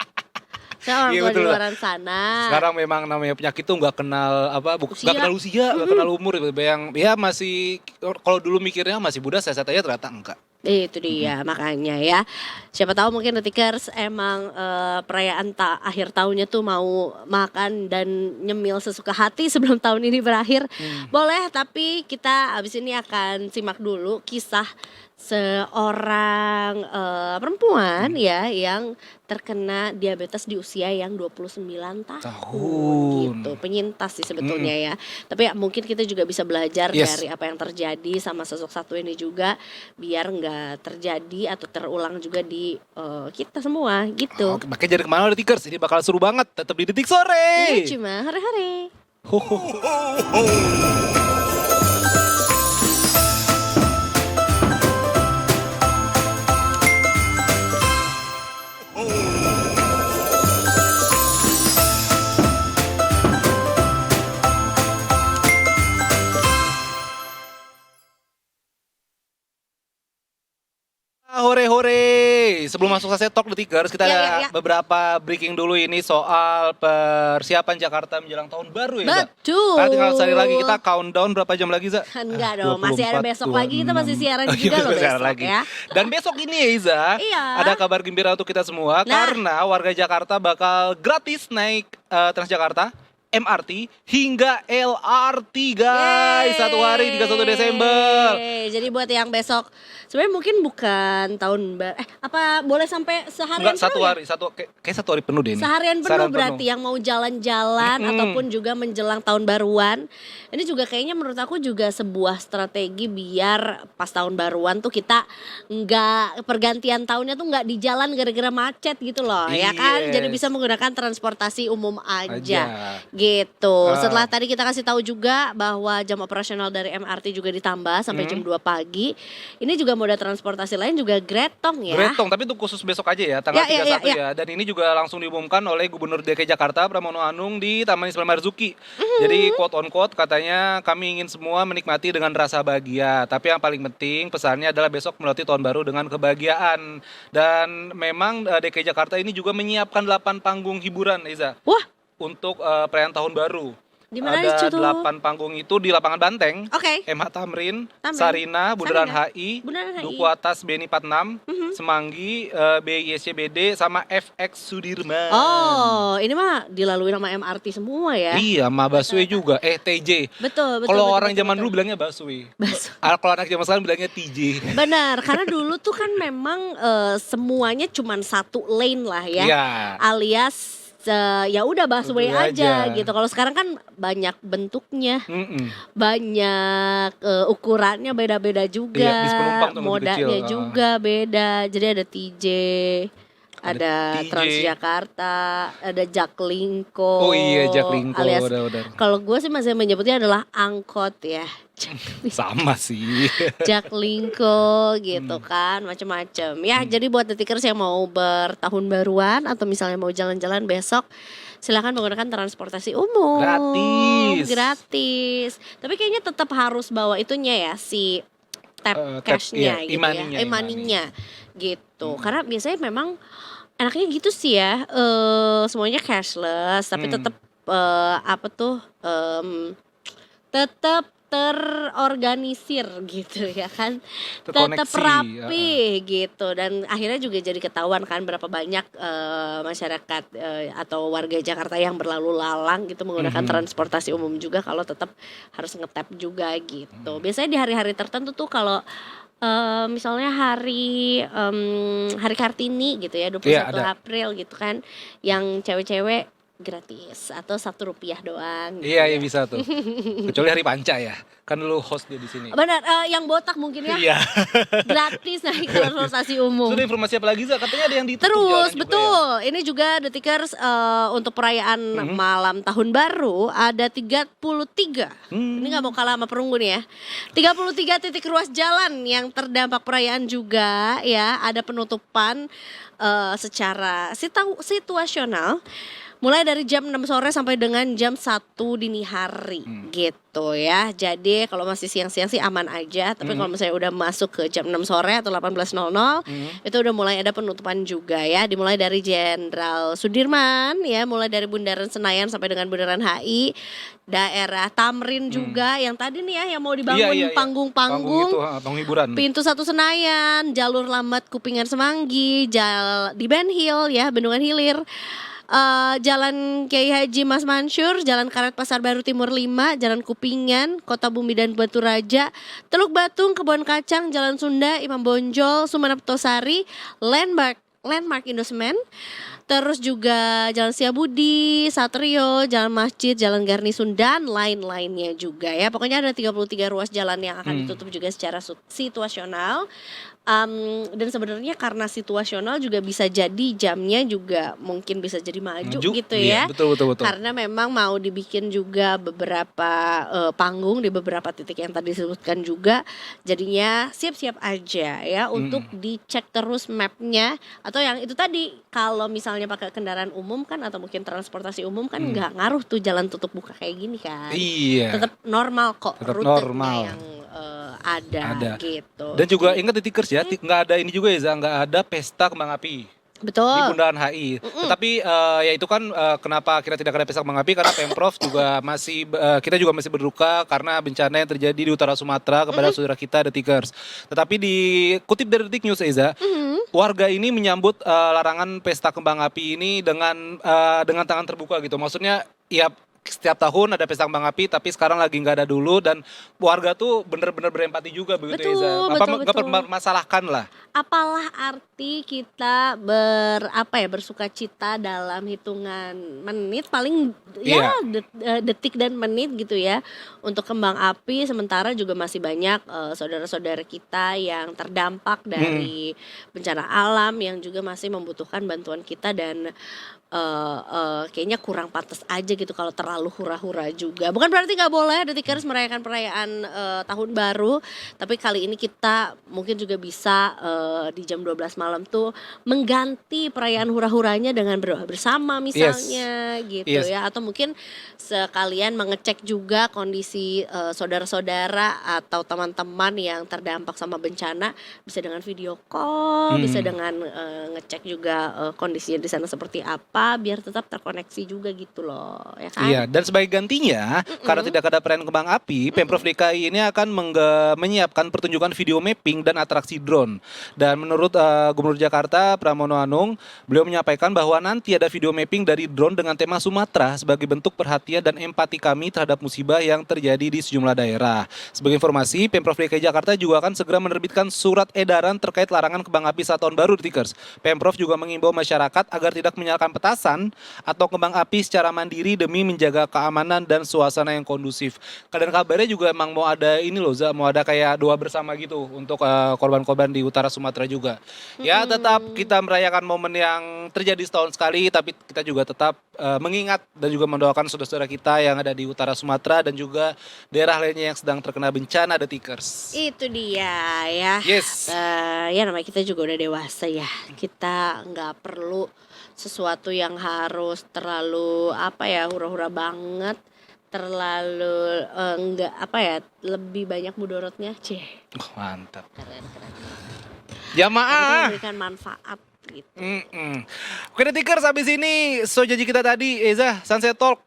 Saya orang tua di luar sana. Sekarang memang namanya penyakit tuh nggak kenal nggak kenal usia, nggak kenal umur. Yang ya masih, kalau dulu mikirnya masih muda, saya aja ternyata enggak. Itu dia makanya ya. Siapa tahu mungkin Detikers emang perayaan akhir tahunnya tuh mau makan dan nyemil sesuka hati sebelum tahun ini berakhir. Boleh, tapi kita abis ini akan simak dulu kisah seorang perempuan ya yang terkena diabetes di usia yang 29 tahun gitu. Penyintas sih sebetulnya ya. Tapi ya mungkin kita juga bisa belajar dari apa yang terjadi sama sosok satu ini juga biar nggak terjadi atau terulang juga di kita semua gitu. Oke, makanya jadi kemana Detikers, ini bakal seru banget. Tetap di Detik Sore. Ini cuma hari-hari. Hore. Sebelum masuk sesi talk Detikers, kita Ya, ada ya. beberapa breaking dulu ini soal persiapan Jakarta menjelang tahun baru ya, Za? Betul. Karena tinggal sehari lagi, kita countdown berapa jam lagi, Za? Enggak dong, masih ada 24, besok lagi, kita masih siaran 26. juga loh Siaran besok lagi. ya. Dan besok ini ya Iza, Iya. ada kabar gembira untuk kita semua karena warga Jakarta bakal gratis naik Transjakarta, MRT hingga LRT guys. Satu hari 31 Desember. Jadi buat yang besok sebenarnya mungkin bukan tahun apa boleh sampai seharian Enggak, satu penuh ya? hari, kayak satu hari penuh deh ini. Seharian penuh berarti yang mau jalan-jalan ataupun juga menjelang tahun baruan. Ini juga kayaknya menurut aku juga sebuah strategi biar pas tahun baruan tuh kita nggak pergantian tahunnya tuh nggak di jalan gara-gara macet gitu loh, ya kan? Jadi bisa menggunakan transportasi umum aja. Gitu. Setelah tadi kita kasih tahu juga bahwa jam operasional dari MRT juga ditambah sampai jam 2 pagi. Ini juga moda transportasi lain juga gretong ya. Gretong, tapi itu khusus besok aja ya, tanggal 31 ya. Dan ini juga langsung diumumkan oleh Gubernur DKI Jakarta Pramono Anung di Taman Ismail Marzuki. Jadi quote on quote katanya kami ingin semua menikmati dengan rasa bahagia. Tapi yang paling penting pesannya adalah besok melewati tahun baru dengan kebahagiaan. Dan memang DKI Jakarta ini juga menyiapkan 8 panggung hiburan, Iza. Wah, untuk perayaan tahun baru. di mana Ada itu? 8 panggung itu di lapangan Banteng, Oke. MH Tamrin, Sarina, Bundaran HI, Bundaran HI. Duku Atas BNI 46, Semanggi, BISCBD, sama FX Sudirman. Oh, ini mah dilalui sama MRT semua ya. Iya, sama busway juga, TJ. Betul. Kalau orang zaman dulu bilangnya busway. Kalau anak zaman sekarang bilangnya TJ. Benar, karena dulu tuh kan memang semuanya cuman satu lane lah ya. Iya. Alias ya udah busway Udah aja aja. gitu. Kalau sekarang kan banyak bentuknya, Mm-mm. banyak ukurannya beda-beda juga, Iya, bis penumpang tuh lebih modanya kecil. juga beda. Jadi ada TJ, ada TJ. Transjakarta, ada Jaklingko. Oh iya, Jaklingko, Alias udah. kalau gue sih masih menyebutnya adalah angkot ya. Sama sih. Jaklingko gitu kan, macam-macam. Ya, jadi buat Detikers yang mau bertahun baruan atau misalnya mau jalan-jalan besok, silakan menggunakan transportasi umum. Gratis. Tapi kayaknya tetap harus bawa itunya ya, si tap cashnya iya, gitu e-money-nya, ya, e-money-nya gitu. Karena biasanya memang enaknya gitu sih ya, semuanya cashless, tapi tetap tetap terorganisir gitu ya kan, tetap Terkoneksi, rapi gitu, dan akhirnya juga jadi ketahuan kan berapa banyak masyarakat atau warga Jakarta yang berlalu lalang gitu menggunakan transportasi umum juga kalau tetap harus ngetap juga gitu. Biasanya di hari-hari tertentu tuh kalau misalnya hari Kartini gitu ya, 21 Iya, April gitu kan, yang cewek-cewek gratis atau Rp1 doang gitu Iya, ya. bisa tuh. Kecuali hari Panca ya. Kan lu host dia di sini. Benar, yang botak mungkin ya. Iya. Gratis naik transportasi umum. Sudah informasi apa lagi, Za? Katanya ada yang ditutup Terus jalan juga betul, ini juga Detikers untuk perayaan malam tahun baru ada 33. Ini nggak mau kalah sama perunggu nih ya. 33 titik ruas jalan yang terdampak perayaan juga ya. Ada penutupan secara situasional mulai dari jam 6 sore sampai dengan jam 1 dini hari gitu ya. Jadi kalau masih siang-siang sih aman aja, tapi kalau misalnya udah masuk ke jam 6 sore atau 18.00 itu udah mulai ada penutupan juga ya. Dimulai dari Jenderal Sudirman ya, mulai dari Bundaran Senayan sampai dengan Bundaran HI, daerah Tamrin juga yang tadi nih ya yang mau dibangun panggung-panggung itu, panggung hiburan. Pintu 1 Senayan, jalur lambat Kupingan Semanggi, di Ben Hill ya, Bendungan Hilir. Jalan Kiai Haji Mas Mansur, Jalan Karet Pasar Baru Timur 5, Jalan Kupingan, Kota Bumi dan Batu Raja, Teluk Batung, Kebon Kacang, Jalan Sunda, Imam Bonjol, Sumenep Tosari, Landmark Indosemen, terus juga Jalan Setiabudi, Satrio, Jalan Masjid, Jalan Garnisun dan lain-lainnya juga ya. Pokoknya ada 33 ruas jalan yang akan ditutup juga secara situasional. Dan sebenarnya karena situasional juga bisa jadi jamnya juga mungkin bisa jadi maju gitu ya. Betul. Karena memang mau dibikin juga beberapa panggung di beberapa titik yang tadi disebutkan juga. Jadinya siap-siap aja ya untuk dicek terus mapnya. Atau yang itu tadi kalau misalnya pakai kendaraan umum kan atau mungkin transportasi umum kan nggak ngaruh tuh jalan tutup buka kayak gini kan. Iya. Tetap normal kok rutenya yang ada gitu. Dan juga ingat di Tikers ya, nggak ada ini juga ya, nggak ada pesta kembang api. Betul. Di Bundaran HI. Tetapi ya itu kan kenapa kita tidak ada pesta kembang api, karena Pemprov juga kita juga masih berduka karena bencana yang terjadi di utara Sumatera kepada saudara kita The Tikers. Tetapi dikutip dari Detik News Eza, warga ini menyambut larangan pesta kembang api ini dengan tangan terbuka gitu. Maksudnya ya setiap tahun ada pesta kembang api, tapi sekarang lagi nggak ada dulu, dan warga tuh bener-bener berempati juga begitu Eza. Nggak permasalahkan lah. Apalah arti kita bersuka cita dalam hitungan menit, paling detik dan menit gitu ya untuk kembang api, sementara juga masih banyak saudara-saudara kita yang terdampak dari bencana alam yang juga masih membutuhkan bantuan kita, dan kayaknya kurang pantas aja gitu kalau terlalu hura-hura juga. Bukan berarti nggak boleh Detikers merayakan perayaan tahun baru, tapi kali ini kita mungkin juga bisa di jam 12 malam tuh mengganti perayaan hura-huranya dengan berdoa bersama misalnya gitu ya, atau mungkin sekalian mengecek juga kondisi saudara-saudara atau teman-teman yang terdampak sama bencana, bisa dengan video call, bisa dengan ngecek juga kondisinya di sana seperti apa, biar tetap terkoneksi juga gitu loh ya kan. Iya, dan sebagai gantinya karena tidak ada perayaan kembang api, Pemprov DKI ini akan menyiapkan pertunjukan video mapping dan atraksi drone. Dan menurut Gubernur Jakarta Pramono Anung, beliau menyampaikan bahwa nanti ada video mapping dari drone dengan tema Sumatera sebagai bentuk perhatian dan empati kami terhadap musibah yang terjadi di sejumlah daerah. Sebagai informasi, Pemprov DKI Jakarta juga akan segera menerbitkan surat edaran terkait larangan kembang api saat tahun baru di Tikers. Pemprov juga mengimbau masyarakat agar tidak menyalakan petasan atau kembang api secara mandiri demi menjaga keamanan dan suasana yang kondusif. Dan kabarnya juga emang mau ada ini loh, mau ada kayak doa bersama gitu untuk korban-korban di utara Sumatera juga. Ya tetap kita merayakan momen yang terjadi setahun sekali, tapi kita juga tetap mengingat dan juga mendoakan saudara-saudara kita yang ada di utara Sumatera dan juga daerah lainnya yang sedang terkena bencana The Tikers. Itu dia ya. Yes. Ya namanya kita juga udah dewasa ya. Kita nggak perlu sesuatu yang harus terlalu hura-hura banget, terlalu lebih banyak mudorotnya. Mantap. Keren. Jamaah. Memberikan manfaat gitu. Oke The Tikers, habis ini janji kita tadi Eza, Sunset Talk.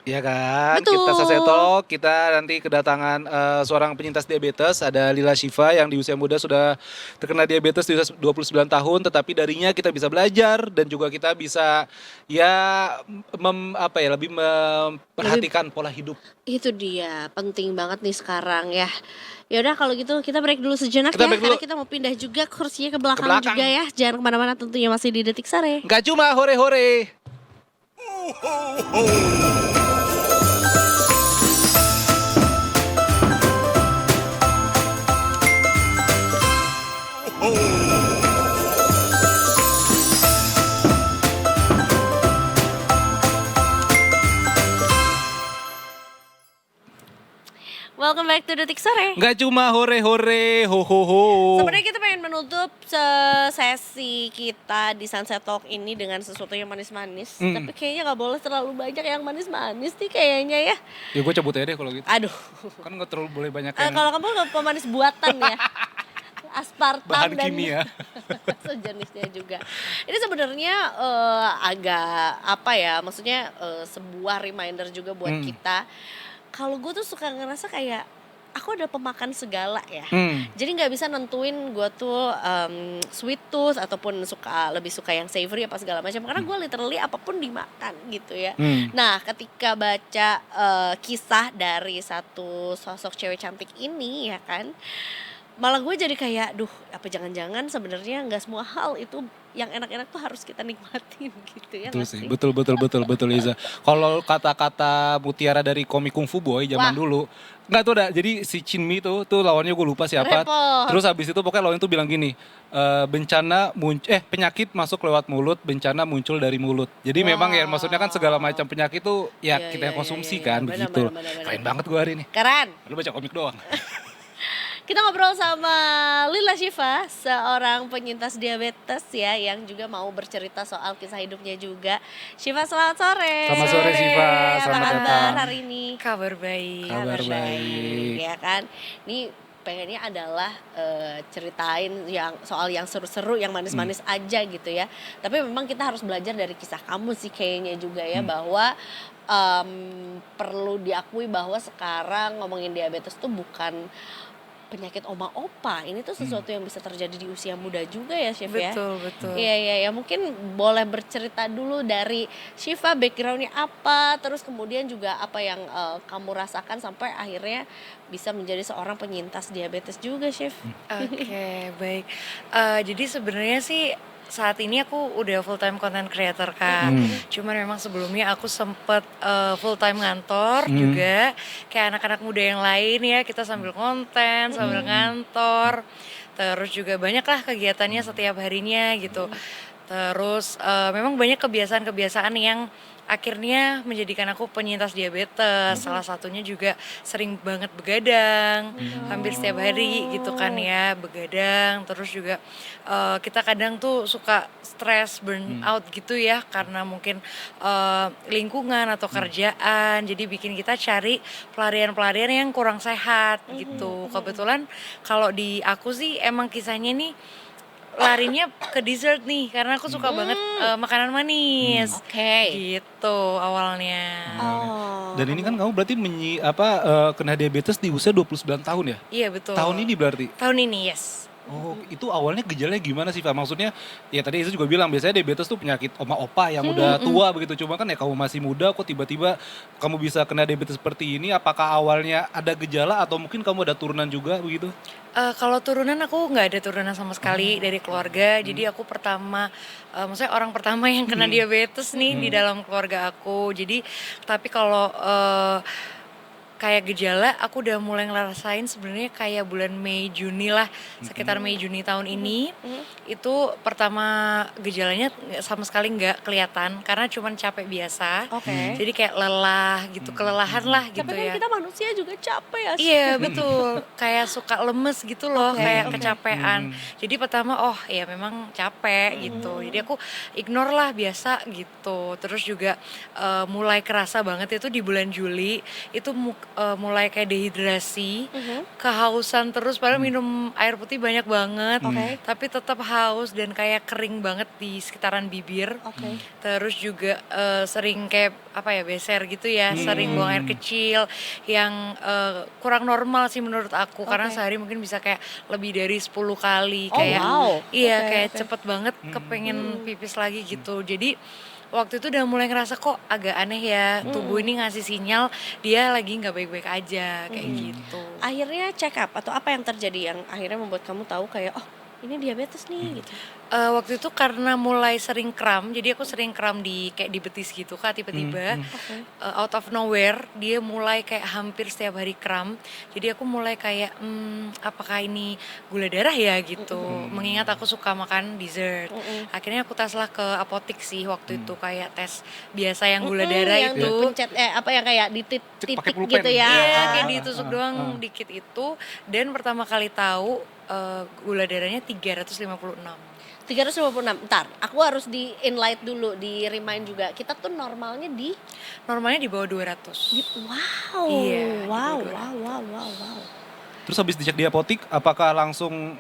Ya kan, betul. Kita Sunset Talk, kita nanti kedatangan seorang penyintas diabetes, ada Lila Shiva yang di usia muda sudah terkena diabetes di usia 29 tahun, tetapi darinya kita bisa belajar dan juga kita bisa lebih memperhatikan pola hidup. Itu dia, penting banget nih sekarang ya. Ya udah kalau gitu kita break dulu sejenak ya, karena kita mau pindah juga kursinya ke belakang juga ya. Jangan kemana-mana, tentunya masih di Detik Sore. Gak cuma hore-hore. Welcome back to Detik Sore. Nggak cuma hore-hore, ho-ho-ho. Sebenarnya kita pengen menutup sesi kita di Sunset Talk ini dengan sesuatu yang manis-manis. Tapi kayaknya nggak boleh terlalu banyak yang manis-manis nih kayaknya ya. Ya gue cabut aja deh kalau gitu. Aduh. Kan nggak terlalu boleh banyak yang Kalau kamu nggak pemanis buatan ya. Aspartam bahan dan kimia. sejenisnya juga. Ini sebenarnya agak apa ya? Maksudnya sebuah reminder juga buat kita. Kalau gue tuh suka ngerasa kayak aku ada pemakan segala ya. Jadi nggak bisa nentuin gue tuh sweet tooth ataupun lebih suka yang savory apa segala macam. Karena gue literally apapun dimakan gitu ya. Nah ketika baca kisah dari satu sosok cewek cantik ini ya kan, malah gue jadi kayak, duh apa jangan-jangan sebenarnya nggak semua hal itu yang enak-enak tuh harus kita nikmatin gitu ya. Betul sih, betul Iza. Kalau kata-kata mutiara dari komik Kung Fu Boy zaman dulu, nggak tuh ada. Jadi si Chin Mi tuh lawannya gue lupa siapa. Terus habis itu pokoknya lawannya tuh bilang gini, penyakit masuk lewat mulut, bencana muncul dari mulut. Jadi memang ya maksudnya kan segala macam penyakit tuh ya kita yang konsumsi kan begitu. Keren banget gue hari ini. Keren. Lu baca komik doang. Kita ngobrol sama Lila Syifa, seorang penyintas diabetes ya, yang juga mau bercerita soal kisah hidupnya juga. Syifa, selamat sore. Selamat sore Syifa, apa kabar hari ini? Kabar baik. Kabar baik. Ya kan, ini pengennya adalah ceritain soal yang seru-seru, yang manis-manis aja gitu ya. Tapi memang kita harus belajar dari kisah kamu sih kayaknya juga ya, bahwa perlu diakui bahwa sekarang ngomongin diabetes tuh bukan penyakit oma opa, ini tuh sesuatu yang bisa terjadi di usia muda juga ya Chef ya. Betul. Iya, mungkin boleh bercerita dulu dari Syifa, backgroundnya apa, terus kemudian juga apa yang kamu rasakan sampai akhirnya bisa menjadi seorang penyintas diabetes juga Chef. Oke, baik. Jadi sebenarnya sih saat ini aku udah full time content creator kan. Cuman memang sebelumnya aku sempet full time ngantor juga kayak anak-anak muda yang lain ya, kita sambil konten, sambil ngantor. Terus juga banyak lah kegiatannya setiap harinya gitu. Terus memang banyak kebiasaan-kebiasaan yang akhirnya menjadikan aku penyintas diabetes. Salah satunya juga sering banget begadang, hampir setiap hari gitu kan ya, begadang. Terus juga kita kadang tuh suka stres, burn out gitu ya, karena mungkin lingkungan atau kerjaan. Jadi bikin kita cari pelarian-pelarian yang kurang sehat gitu. Kebetulan kalau di aku sih emang kisahnya nih larinya ke dessert nih, karena aku suka banget makanan manis. Gitu awalnya. Dan ini kan kamu berarti kena diabetes di usia 29 tahun ya? Iya betul. Tahun ini berarti? Tahun ini, yes. Oh, itu awalnya gejalanya gimana sih, Pak? Maksudnya, ya tadi Iza juga bilang, biasanya diabetes tuh penyakit oma opa yang udah tua begitu. Cuma kan ya kamu masih muda, kok tiba-tiba kamu bisa kena diabetes seperti ini? Apakah awalnya ada gejala atau mungkin kamu ada turunan juga begitu? Kalau turunan aku nggak ada turunan sama sekali dari keluarga. Jadi aku maksudnya orang pertama yang kena diabetes nih di dalam keluarga aku. Jadi, tapi kalau kayak gejala aku udah mulai ngerasain sebenarnya kayak bulan Mei Juni lah, sekitar Mei Juni tahun ini. Itu pertama gejalanya sama sekali nggak kelihatan karena cuman capek biasa. Jadi kayak lelah gitu, kelelahan lah gitu. Tapi kan ya. kita manusia juga capek ya. Iya betul, kayak suka lemes gitu loh, kayak kecapean. Jadi pertama ya memang capek gitu. Jadi aku ignore lah biasa gitu. Terus juga mulai kerasa banget itu di bulan Juli itu mulai kayak dehidrasi, kehausan terus, padahal minum air putih banyak banget, tapi tetap haus dan kayak kering banget di sekitaran bibir. Terus juga sering kayak beser gitu ya, sering buang air kecil yang kurang normal sih menurut aku, karena sehari mungkin bisa kayak lebih dari 10 kali kayak kayak cepet banget kepengen pipis lagi gitu. Jadi waktu itu udah mulai ngerasa kok agak aneh ya, tubuh ini ngasih sinyal dia lagi nggak baik-baik aja kayak gitu. Akhirnya check up atau apa yang terjadi yang akhirnya membuat kamu tahu kayak ini diabetes nih gitu. Waktu itu karena mulai sering kram, jadi aku sering kram di kayak di betis gitu Kak, tiba-tiba out of nowhere dia mulai kayak hampir setiap hari kram. Jadi aku mulai kayak apakah ini gula darah ya gitu. Mengingat aku suka makan dessert. Akhirnya aku tes lah ke apotik sih waktu itu, kayak tes biasa yang gula darah yang itu. dipencet apa yang kayak titik pakai pulpen. gitu ya. Iya, kayak ditusuk doang dikit itu. Dan pertama kali tahu gula darahnya 356. 356. Ntar, aku harus di inlight dulu, di remind juga. Kita tuh normalnya di Normalnya di bawah 200. wow. Iya, di wow, bawah wow. Terus habis dicek di apotik, apakah langsung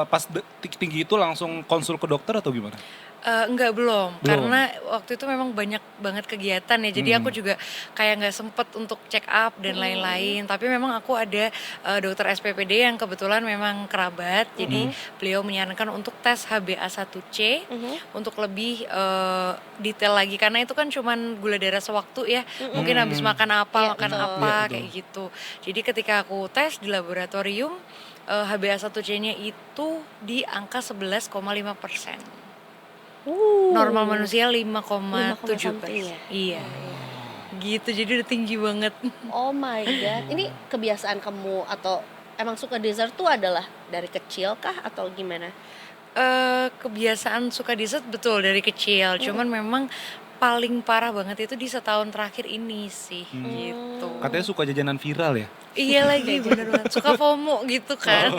pas tinggi itu langsung konsul ke dokter atau gimana? Enggak, belum. Karena waktu itu memang banyak banget kegiatan ya, jadi aku juga kayak nggak sempet untuk check up dan lain-lain. Tapi memang aku ada dokter SPPD yang kebetulan memang kerabat, jadi beliau menyarankan untuk tes HbA1c untuk lebih detail lagi, karena itu kan cuman gula darah sewaktu ya, mungkin habis makan apa, Iya, makan betul. apa, Iya, betul. kayak gitu. Jadi ketika aku tes di laboratorium, HbA1c-nya itu di angka 11,5%. Normal manusia 5,17. something ya? Iya. Gitu, jadi udah tinggi banget. Oh my god. Ini kebiasaan kamu atau emang suka dessert tuh adalah dari kecil kah atau gimana? Kebiasaan suka dessert betul dari kecil, cuman memang paling parah banget itu di setahun terakhir ini sih, gitu. Katanya suka jajanan viral ya? Iya lagi, bener banget. Suka FOMO gitu kan.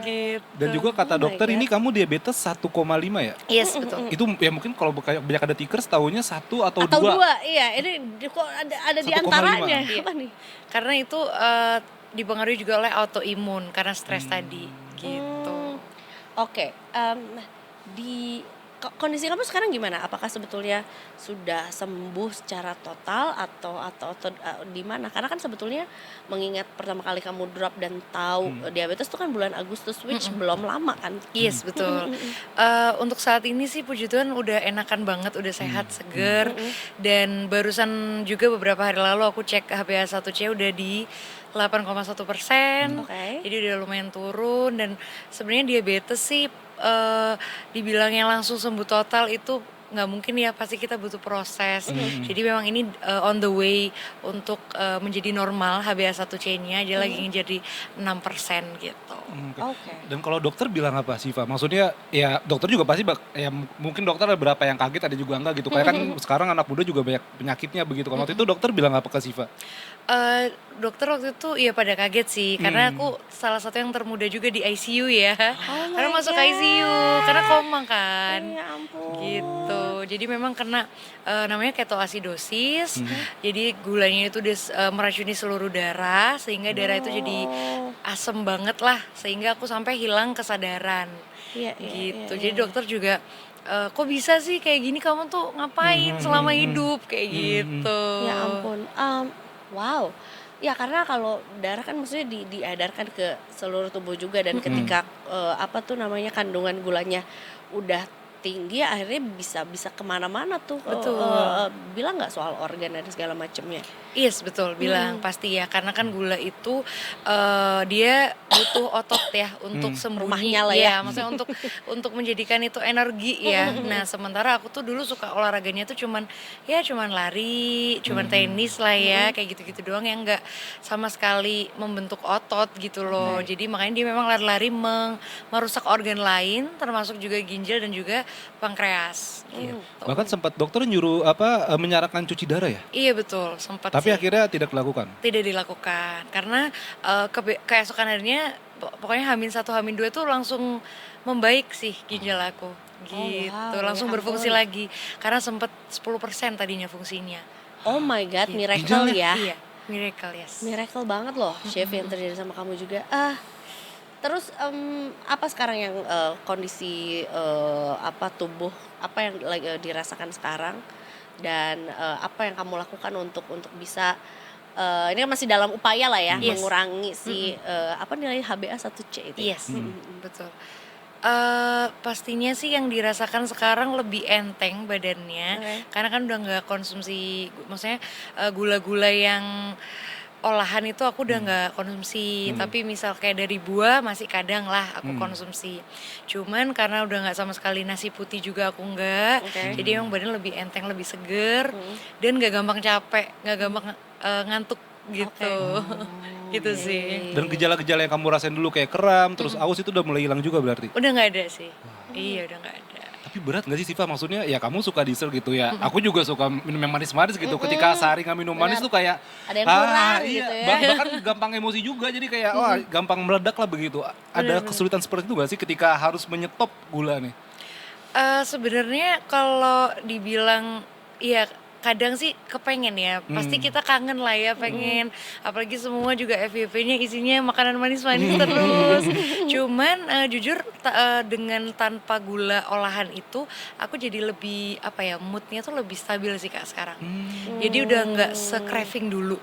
Gitu. Dan juga kata Oh my dokter God. ini kamu diabetes 1,5 ya? Yes, betul. Itu ya mungkin kalau banyak ada tikers tahunya 1 atau Atau 2. dua, iya. Ini kok ada di 1,5. antaranya. Iya. Apa nih? Karena itu dipengaruhi juga oleh autoimun karena stres tadi, gitu. Oke, di kondisi kamu sekarang gimana? Apakah sebetulnya sudah sembuh secara total atau di mana? Karena kan sebetulnya mengingat pertama kali kamu drop dan tahu diabetes itu kan bulan Agustus, which belum lama kan? Yes, betul. Untuk saat ini sih puji Tuhan udah enakan banget, udah sehat, seger. Dan barusan juga beberapa hari lalu aku cek HbA1c udah di 8,1%. Jadi udah lumayan turun, dan sebenarnya diabetes sih dibilangnya langsung sembuh total itu nggak mungkin ya, pasti kita butuh proses. Jadi memang ini on the way untuk menjadi normal. HbA1c-nya dia lagi jadi 6% gitu. Oke. Dan kalau dokter bilang apa sih, Pak? Maksudnya ya dokter juga pasti ya mungkin dokter ada beberapa yang kaget, ada juga enggak gitu. Kayak kan sekarang anak muda juga banyak penyakitnya begitu kan. Waktu itu dokter bilang apa ke Siva? Dokter waktu itu ya pada kaget sih, karena aku salah satu yang termuda juga di ICU ya. Karena masuk ICU, karena koma kan. Ya ampun. Gitu. Jadi memang kena namanya ketoasidosis. Jadi gulanya itu meracuni seluruh darah, sehingga darah itu jadi asem banget lah, sehingga aku sampai hilang kesadaran. Iya, Gitu. Jadi dokter juga kok bisa sih kayak gini, kamu tuh ngapain selama hidup kayak gitu. Ya ampun. Wow. Ya karena kalau darah kan maksudnya diedarkan ke seluruh tubuh juga, dan ketika kandungan gulanya udah tinggi, akhirnya bisa kemana-mana tuh. Betul. Bilang nggak soal organ dan segala macamnya? Yes, betul, bilang pasti ya, karena kan gula itu dia butuh otot ya untuk sembunyi Rumahnya lah ya. maksudnya untuk menjadikan itu energi ya. Nah, sementara aku tuh dulu suka olahraganya tuh cuman lari, cuman tenis lah ya, kayak gitu-gitu doang, yang enggak sama sekali membentuk otot gitu loh. Jadi makanya dia memang lari-lari merusak organ lain, termasuk juga ginjal dan juga pankreas gitu. Bahkan sempat dokter nyuruh menyarankan cuci darah ya? Iya betul, sempat Tapi sih. akhirnya tidak dilakukan. Tidak dilakukan karena keesokan harinya pokoknya H-1 H-2 tuh langsung membaik sih ginjal aku gitu. wow, Langsung ya berfungsi ampun. lagi karena sempat 10% tadinya fungsinya. Oh my god, Gitu. miracle ya. Iya, miracle, yes. Miracle banget loh, chef, yang terjadi sama kamu juga. Terus apa sekarang yang kondisi tubuh apa yang lagi dirasakan sekarang, dan apa yang kamu lakukan untuk bisa ini kan masih dalam upaya lah ya, Yes. mengurangi si nilai HbA1c itu. ya? Yes, betul. Pastinya sih yang dirasakan sekarang lebih enteng badannya, karena kan udah nggak konsumsi, maksudnya gula-gula yang olahan itu aku udah nggak konsumsi, tapi misal kayak dari buah masih kadang lah aku konsumsi. Cuman karena udah nggak sama sekali nasi putih juga aku nggak, jadi emang badan lebih enteng, lebih seger, dan nggak gampang capek, nggak gampang ngantuk gitu. Gitu sih. Dan gejala-gejala yang kamu rasain dulu kayak kram, terus aus itu udah mulai hilang juga berarti? Udah nggak ada sih. Iya udah nggak ada. Tapi berat gak sih Siva? Maksudnya ya kamu suka dessert gitu ya. Aku juga suka minum yang manis-manis gitu. Ketika sehari gak minum manis tuh kayak ada yang kurang iya, gitu ya. bahkan gampang emosi juga. Jadi kayak wah gampang meledak lah begitu. Ada kesulitan seperti itu gak sih ketika harus menyetop gula nih? Sebenarnya kalau dibilang ya kadang sih kepengen ya, pasti kita kangen lah ya pengen, apalagi semua juga FYP-nya isinya makanan manis-manis terus. Cuman jujur dengan tanpa gula olahan itu, aku jadi lebih apa ya, moodnya tuh lebih stabil sih Kak sekarang. Jadi udah nggak se-craving dulu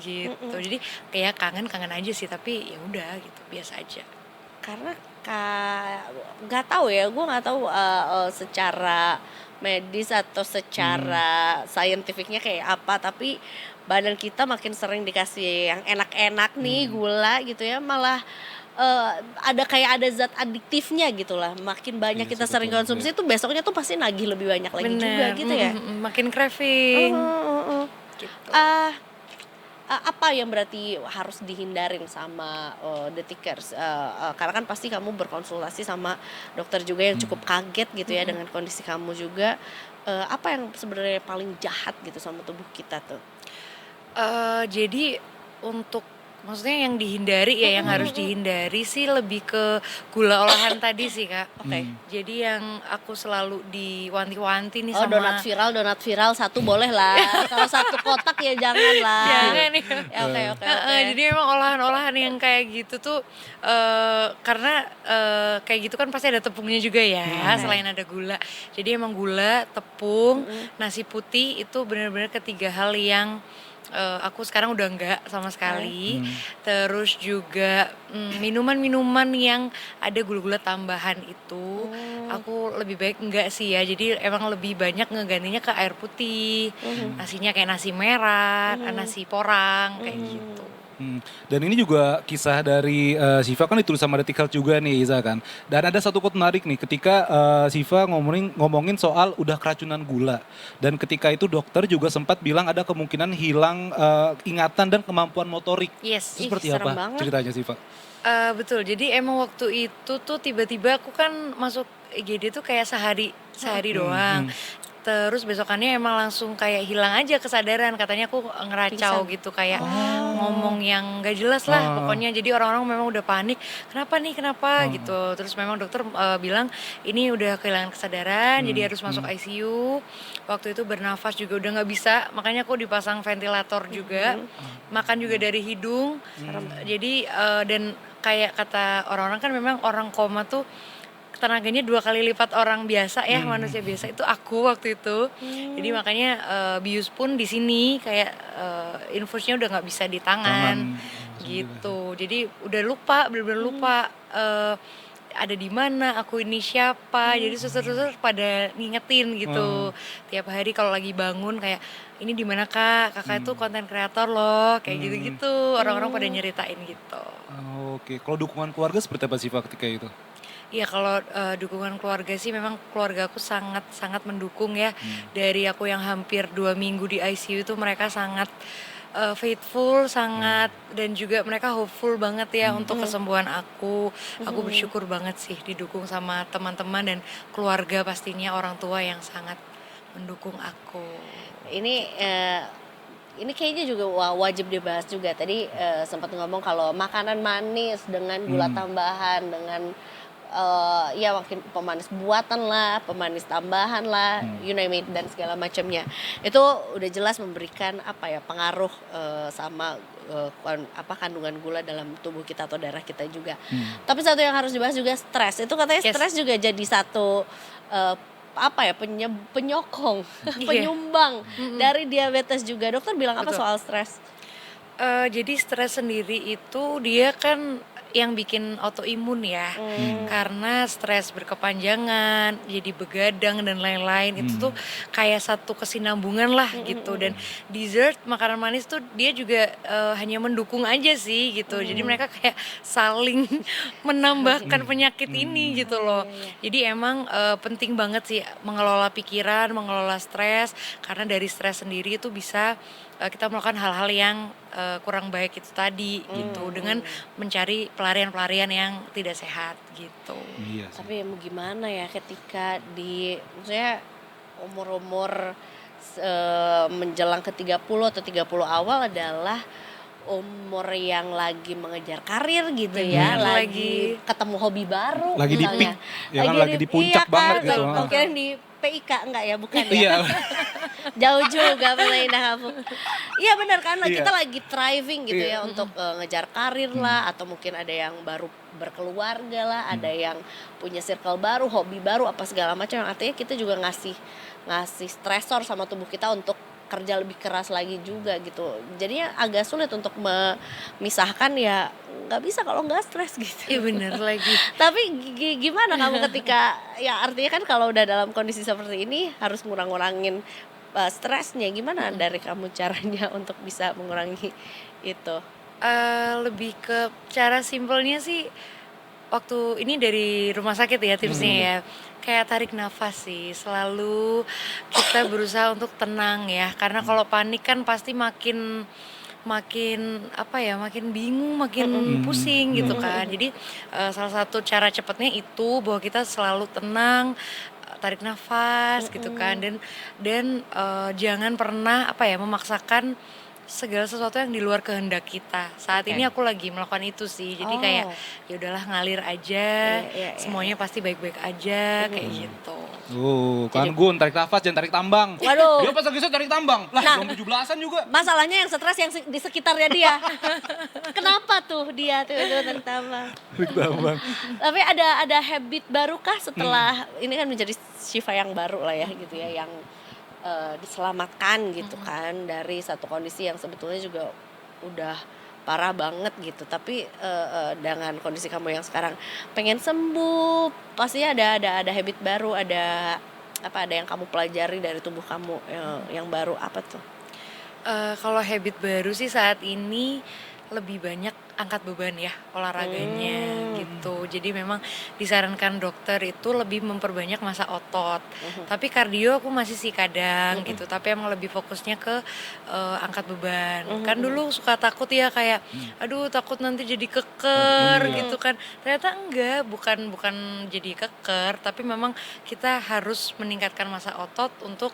gitu. Jadi kayak kangen aja sih, tapi ya udah gitu biasa aja. Karena nggak tahu ya, gue nggak tahu secara medis atau secara saintifiknya kayak apa, tapi badan kita makin sering dikasih yang enak-enak nih gula gitu ya, malah ada kayak ada zat adiktifnya gitu lah. Makin banyak kita sering konsumsi tuh besoknya tuh pasti nagih lebih banyak lagi juga gitu ya. Makin craving. Gitu. Apa yang berarti harus dihindarin sama Detikers? Karena kan pasti kamu berkonsultasi sama dokter juga yang cukup kaget gitu ya dengan kondisi kamu juga. Apa yang sebenarnya paling jahat gitu sama tubuh kita tuh? Jadi untuk maksudnya yang dihindari ya, yang harus dihindari sih lebih ke gula olahan tadi sih Kak. Oke. Jadi yang aku selalu diwanti-wanti nih Oh, sama donat viral satu boleh lah. Kalau satu kotak ya jangan lah. jangan nih. Ya, oke. Jadi emang olahan-olahan yang kayak gitu tuh karena kayak gitu kan pasti ada tepungnya juga ya, selain ada gula. Jadi emang gula, tepung, nasi putih itu benar-benar ketiga hal yang aku sekarang udah enggak sama sekali. Terus juga minuman-minuman yang ada gula-gula tambahan itu aku lebih baik enggak sih ya. Jadi emang lebih banyak ngegantinya ke air putih. Nasinya kayak nasi merah, nasi porang kayak gitu. Dan ini juga kisah dari Siva kan ditulis sama Detik Health juga nih Iza kan. Dan ada satu quote menarik nih ketika Siva ngomongin soal udah keracunan gula. Dan ketika itu dokter juga sempat bilang ada kemungkinan hilang ingatan dan kemampuan motorik. Yes. Itu seperti serem apa banget. ceritanya Siva? Betul, jadi emang waktu itu tuh tiba-tiba aku kan masuk IGD tuh kayak sehari doang. Terus besokannya emang langsung kayak hilang aja kesadaran, katanya aku ngeracau gitu, kayak ngomong yang gak jelas lah pokoknya. Jadi orang-orang memang udah panik, kenapa gitu. Terus memang dokter bilang ini udah kehilangan kesadaran, jadi harus masuk ICU. Waktu itu bernafas juga udah gak bisa, makanya aku dipasang ventilator juga, makan juga dari hidung. Jadi dan kayak kata orang-orang kan memang orang koma tuh tenaganya 2 kali lipat orang biasa ya, manusia biasa itu aku waktu itu. Jadi makanya bius pun di sini kayak infusnya udah nggak bisa di tangan gitu. Jadi udah lupa, bener-bener lupa ada di mana, aku ini siapa. Jadi suster-suster pada ngingetin gitu. Tiap hari kalau lagi bangun kayak ini di mana Kak? Kakak itu konten kreator loh, kayak gitu-gitu. Orang-orang pada nyeritain gitu. Oke, kalau dukungan keluarga seperti apa Siva ketika itu? Iya kalau dukungan keluarga sih memang keluarga aku sangat mendukung ya. Dari aku yang hampir 2 minggu di ICU itu mereka sangat faithful sangat, dan juga mereka hopeful banget ya untuk kesembuhan aku. Aku bersyukur banget sih didukung sama teman-teman dan keluarga, pastinya orang tua yang sangat mendukung aku. Ini kayaknya juga wajib dibahas juga. Tadi sempat ngomong kalau makanan manis dengan gula tambahan, dengan ya mungkin pemanis buatan lah, pemanis tambahan lah, you name it, dan segala macamnya. Itu udah jelas memberikan pengaruh sama kandungan gula dalam tubuh kita atau darah kita juga. Tapi satu yang harus dibahas juga stres. Itu katanya stres juga jadi satu penyokong, penyumbang dari diabetes juga. Dokter bilang apa soal stres? Jadi stres sendiri itu dia kan yang bikin autoimun ya. Karena stres berkepanjangan, jadi begadang dan lain-lain itu tuh kayak satu kesinambungan lah gitu. Dan dessert, makanan manis tuh dia juga hanya mendukung aja sih gitu. Jadi mereka kayak saling menambahkan penyakit ini gitu loh. Jadi emang penting banget sih mengelola pikiran, mengelola stres, karena dari stres sendiri itu bisa kita melakukan hal-hal yang kurang baik itu tadi gitu, dengan mencari pelarian-pelarian yang tidak sehat gitu. Iya sih. Tapi mau gimana ya ketika maksudnya umur-umur menjelang ke 30 atau 30 awal adalah umur yang lagi mengejar karir gitu ya, lagi ketemu hobi baru Lagi di misalnya. peak, ya kan lagi di puncak iya banget kan, gitu. mungkin di PIK enggak ya, bukan ya? Iya. Jauh juga Pantai Indah Kapuk. Iya benar kan, Iya. kita lagi thriving gitu Iya. ya untuk ngejar karir lah, atau mungkin ada yang baru berkeluarga lah, ada yang punya circle baru, hobi baru, apa segala macam, yang artinya kita juga ngasih stresor sama tubuh kita untuk kerja lebih keras lagi juga gitu. Jadinya agak sulit untuk memisahkan, ya nggak bisa kalau nggak stres gitu. Iya bener lagi. Tapi gimana kamu ketika, ya artinya kan kalau udah dalam kondisi seperti ini harus ngurang-ngurangin stresnya, gimana dari kamu caranya untuk bisa mengurangi itu? Lebih ke cara simpelnya sih, waktu ini dari rumah sakit ya tipsnya ya, kayak tarik nafas sih, selalu kita berusaha untuk tenang ya, karena kalau panik kan pasti makin apa ya, makin bingung, makin pusing gitu kan. Jadi salah satu cara cepatnya itu bahwa kita selalu tenang, tarik nafas gitu kan, dan jangan pernah apa ya, memaksakan segala sesuatu yang di luar kehendak kita. Saat ini aku lagi melakukan itu sih. Jadi kayak ya udahlah, ngalir aja. Semuanya pasti baik-baik aja kayak gitu. Kan Gun, tarik nafas jangan tarik tambang. Waduh. Dia pas lagi tarik tambang. Lah, belum 17-an juga. Masalahnya yang stres yang di sekitarnya dia. Kenapa tuh dia tiba-tiba tarik tambang? Tarik tambang. Tapi ada habit baru kah setelah ini kan menjadi Syifa yang baru lah ya gitu ya, yang diselamatkan gitu kan dari satu kondisi yang sebetulnya juga udah parah banget gitu, tapi dengan kondisi kamu yang sekarang pengen sembuh, pasti ada habit baru, ada yang kamu pelajari dari tubuh kamu yang baru, apa tuh? Kalau habit baru sih saat ini lebih banyak angkat beban ya, olahraganya gitu. Jadi memang disarankan dokter itu lebih memperbanyak massa otot. Tapi kardio aku masih sih kadang gitu, tapi emang lebih fokusnya ke angkat beban. Kan dulu suka takut ya, kayak aduh takut nanti jadi keker gitu kan. Ternyata enggak, bukan jadi keker, tapi memang kita harus meningkatkan massa otot untuk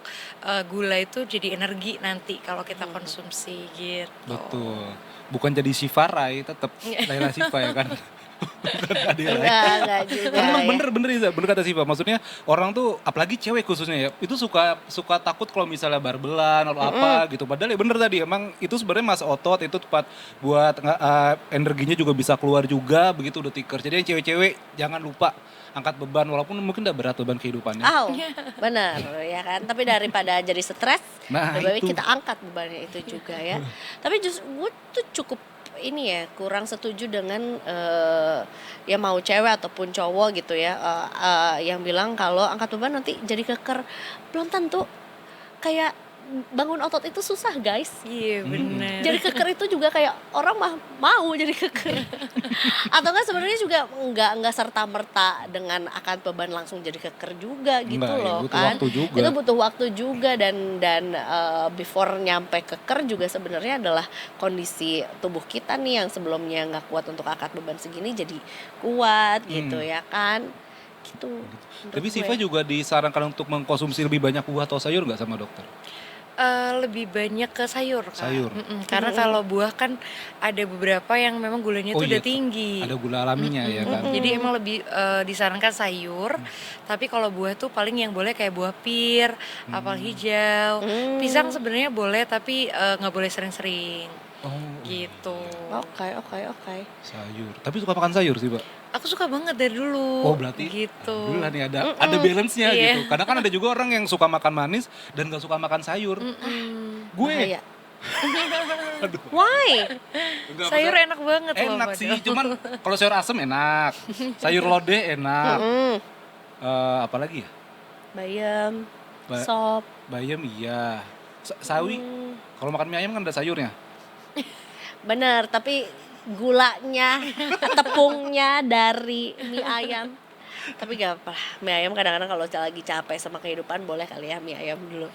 gula itu jadi energi nanti kalau kita konsumsi gitu. Betul. Bukan jadi Syifa Rai, tetap Laila Syifa ya kan. Bukan Adi Rai. Enggak juga. Kan emang Ya. bener kata Syifa. Maksudnya orang tuh, apalagi cewek khususnya ya, itu suka takut kalau misalnya barbelan atau apa gitu. Padahal ya bener tadi, emang itu sebenarnya massa otot, itu tepat buat energinya juga bisa keluar juga begitu udah tikar. Jadi yang cewek-cewek jangan lupa angkat beban, walaupun mungkin udah berat beban kehidupannya. Benar ya kan. Tapi daripada jadi stres, Nah, lebih baik itu. kita angkat bebannya itu juga ya. Tapi justru gue tuh cukup ini ya, kurang setuju dengan ya mau cewek ataupun cowok gitu ya, yang bilang kalau angkat beban nanti jadi keker. Belum tentu. Kayak bangun otot itu susah guys. Iya benar. Jadi keker itu juga kayak orang mau jadi keker. Atau enggak sebenarnya juga enggak serta merta dengan angkat beban langsung jadi keker juga gitu Enggak, ya, loh butuh kan. waktu juga. Itu butuh waktu juga, dan before nyampe keker juga sebenarnya adalah kondisi tubuh kita nih yang sebelumnya nggak kuat untuk angkat beban segini jadi kuat gitu ya kan. Gitu. Tapi menurut Syifa gue. juga disarankan untuk mengkonsumsi lebih banyak buah atau sayur nggak sama dokter? Lebih banyak ke sayur, Kak. Sayur. Karena kalau buah kan ada beberapa yang memang gulanya tuh udah tinggi. Ada gula alaminya ya kan. Jadi emang lebih disarankan sayur. Tapi kalau buah tuh paling yang boleh kayak buah pir, apel hijau, pisang sebenarnya boleh tapi nggak boleh sering-sering. Gitu. Oke. Sayur. Tapi suka makan sayur sih, Pak. Aku suka banget dari dulu. Oh, berarti gitu. alhamdulillah nih ada balance-nya Iya. gitu. Kadang kan ada juga orang yang suka makan manis dan gak suka makan sayur. Gue Bahaya. Why? Enggak, Sayur maksudnya enak banget loh. enak padahal. sih, cuman kalau sayur asem enak, sayur lodeh enak. Apa lagi ya? Bayam, Ba- sop. Bayam iya. Sawi, kalau makan mie ayam kan ada sayurnya. Bener, tapi gulanya, tepungnya dari mie ayam. Tapi gak apa, mie ayam kadang-kadang kalau lagi capek sama kehidupan boleh kali ya mie ayam dulu.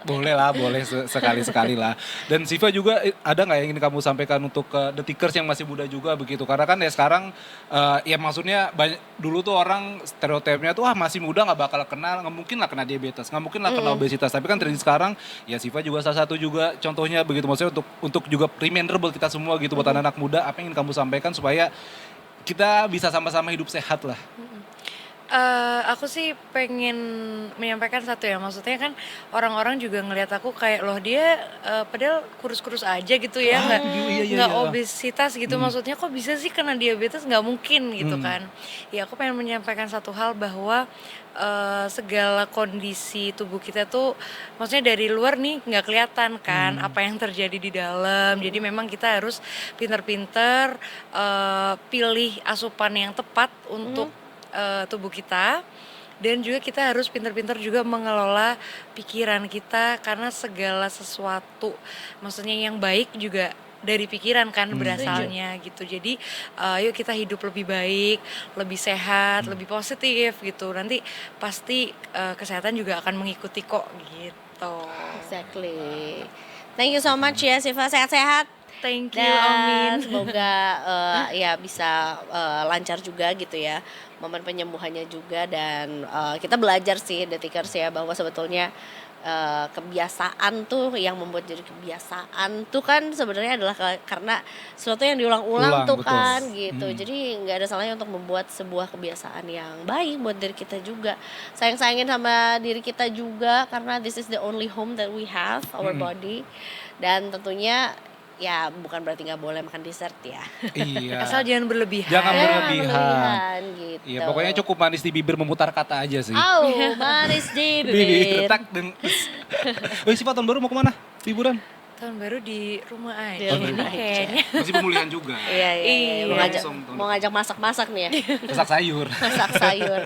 Boleh lah, boleh sekali-sekali lah. Dan Siva juga ada nggak yang ingin kamu sampaikan untuk detikers yang masih muda juga begitu? Karena kan ya sekarang ya maksudnya dulu tuh orang stereotipnya tuh masih muda nggak bakal kenal, nggak mungkin lah kena diabetes, nggak mungkin lah kena obesitas. Tapi kan tren sekarang ya Siva juga salah satu juga contohnya begitu, maksudnya untuk juga reminder buat kita semua gitu, buat anak-anak muda apa yang ingin kamu sampaikan supaya kita bisa sama-sama hidup sehat lah. Aku sih pengen menyampaikan satu ya, maksudnya kan orang-orang juga ngelihat aku kayak loh dia padahal kurus-kurus aja gitu ya, nggak obesitas gitu, maksudnya kok bisa sih kena diabetes, nggak mungkin gitu kan. Ya aku pengen menyampaikan satu hal bahwa segala kondisi tubuh kita tuh maksudnya dari luar nih nggak kelihatan kan apa yang terjadi di dalam, jadi memang kita harus pinter-pinter pilih asupan yang tepat untuk tubuh kita, dan juga kita harus pintar-pintar juga mengelola pikiran kita, karena segala sesuatu maksudnya yang baik juga dari pikiran kan berasalnya gitu. Jadi yuk kita hidup lebih baik, lebih sehat, lebih positif gitu. Nanti pasti kesehatan juga akan mengikuti kok gitu. Exactly. Thank you so much ya Siva, sehat-sehat. Thank you, Dan Amin. semoga ya bisa lancar juga gitu ya momen penyembuhannya juga, dan kita belajar sih detikers ya bahwa sebetulnya kebiasaan tuh yang membuat jadi kebiasaan tuh kan sebenarnya adalah karena sesuatu yang diulang-ulang tuh Betul. kan gitu. Jadi nggak ada salahnya untuk membuat sebuah kebiasaan yang baik buat diri kita juga, sayang-sayangin sama diri kita juga, karena this is the only home that we have, our body. Dan tentunya ya bukan berarti nggak boleh makan dessert ya. Iya. Asal jangan berlebihan. Jangan Ya, berlebihan. gitu. Iya, pokoknya cukup manis di bibir memutar kata aja sih. Oh, manis di Bibir bibir. tak dan. Siva tahun baru mau kemana? Liburan? Tahun baru di rumah aja. Di rumah aja. Kayaknya. Masih pemulihan juga. Iya, iya. Mau Iya. ngajak, mau ngajak masak-masak nih ya. Masak sayur. Masak sayur.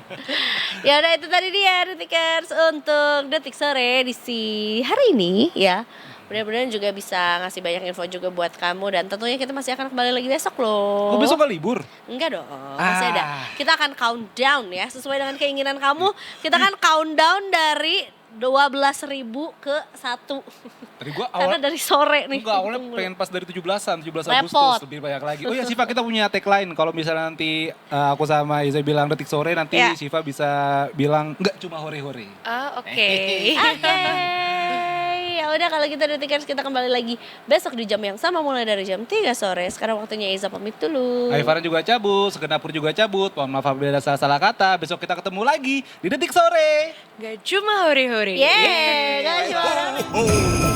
Ya udah, itu tadi dia Detikers untuk Detik Sore edisi hari ini ya. Mudah-mudahan juga bisa ngasih banyak info juga buat kamu, dan tentunya kita masih akan kembali lagi besok loh. Kok besok gak libur? Enggak dong, masih ada. Kita akan countdown ya, sesuai dengan keinginan kamu. Kita akan countdown dari 12.000 ke 1. Tadi gua Karena awal dari sore nih. enggak, awalnya tunggu. pengen pas dari 17 Repot. Agustus lebih banyak lagi. Oh ya Siva, kita punya tagline kalau misalnya nanti aku sama Iza bilang Detik Sore, nanti Ya. Siva bisa bilang enggak cuma hore-hore. Oke. Oke. Ya udah, kalau gitu Detikers kita kembali lagi besok di jam yang sama mulai dari jam 3 sore. Sekarang waktunya Iza pamit dulu. Aifaran juga cabut, Segenapur juga cabut. Mohon maaf apabila ada salah-salah kata. Besok kita ketemu lagi di Detik Sore. Gak cuma hore-hore. Yeay, guys. Oh.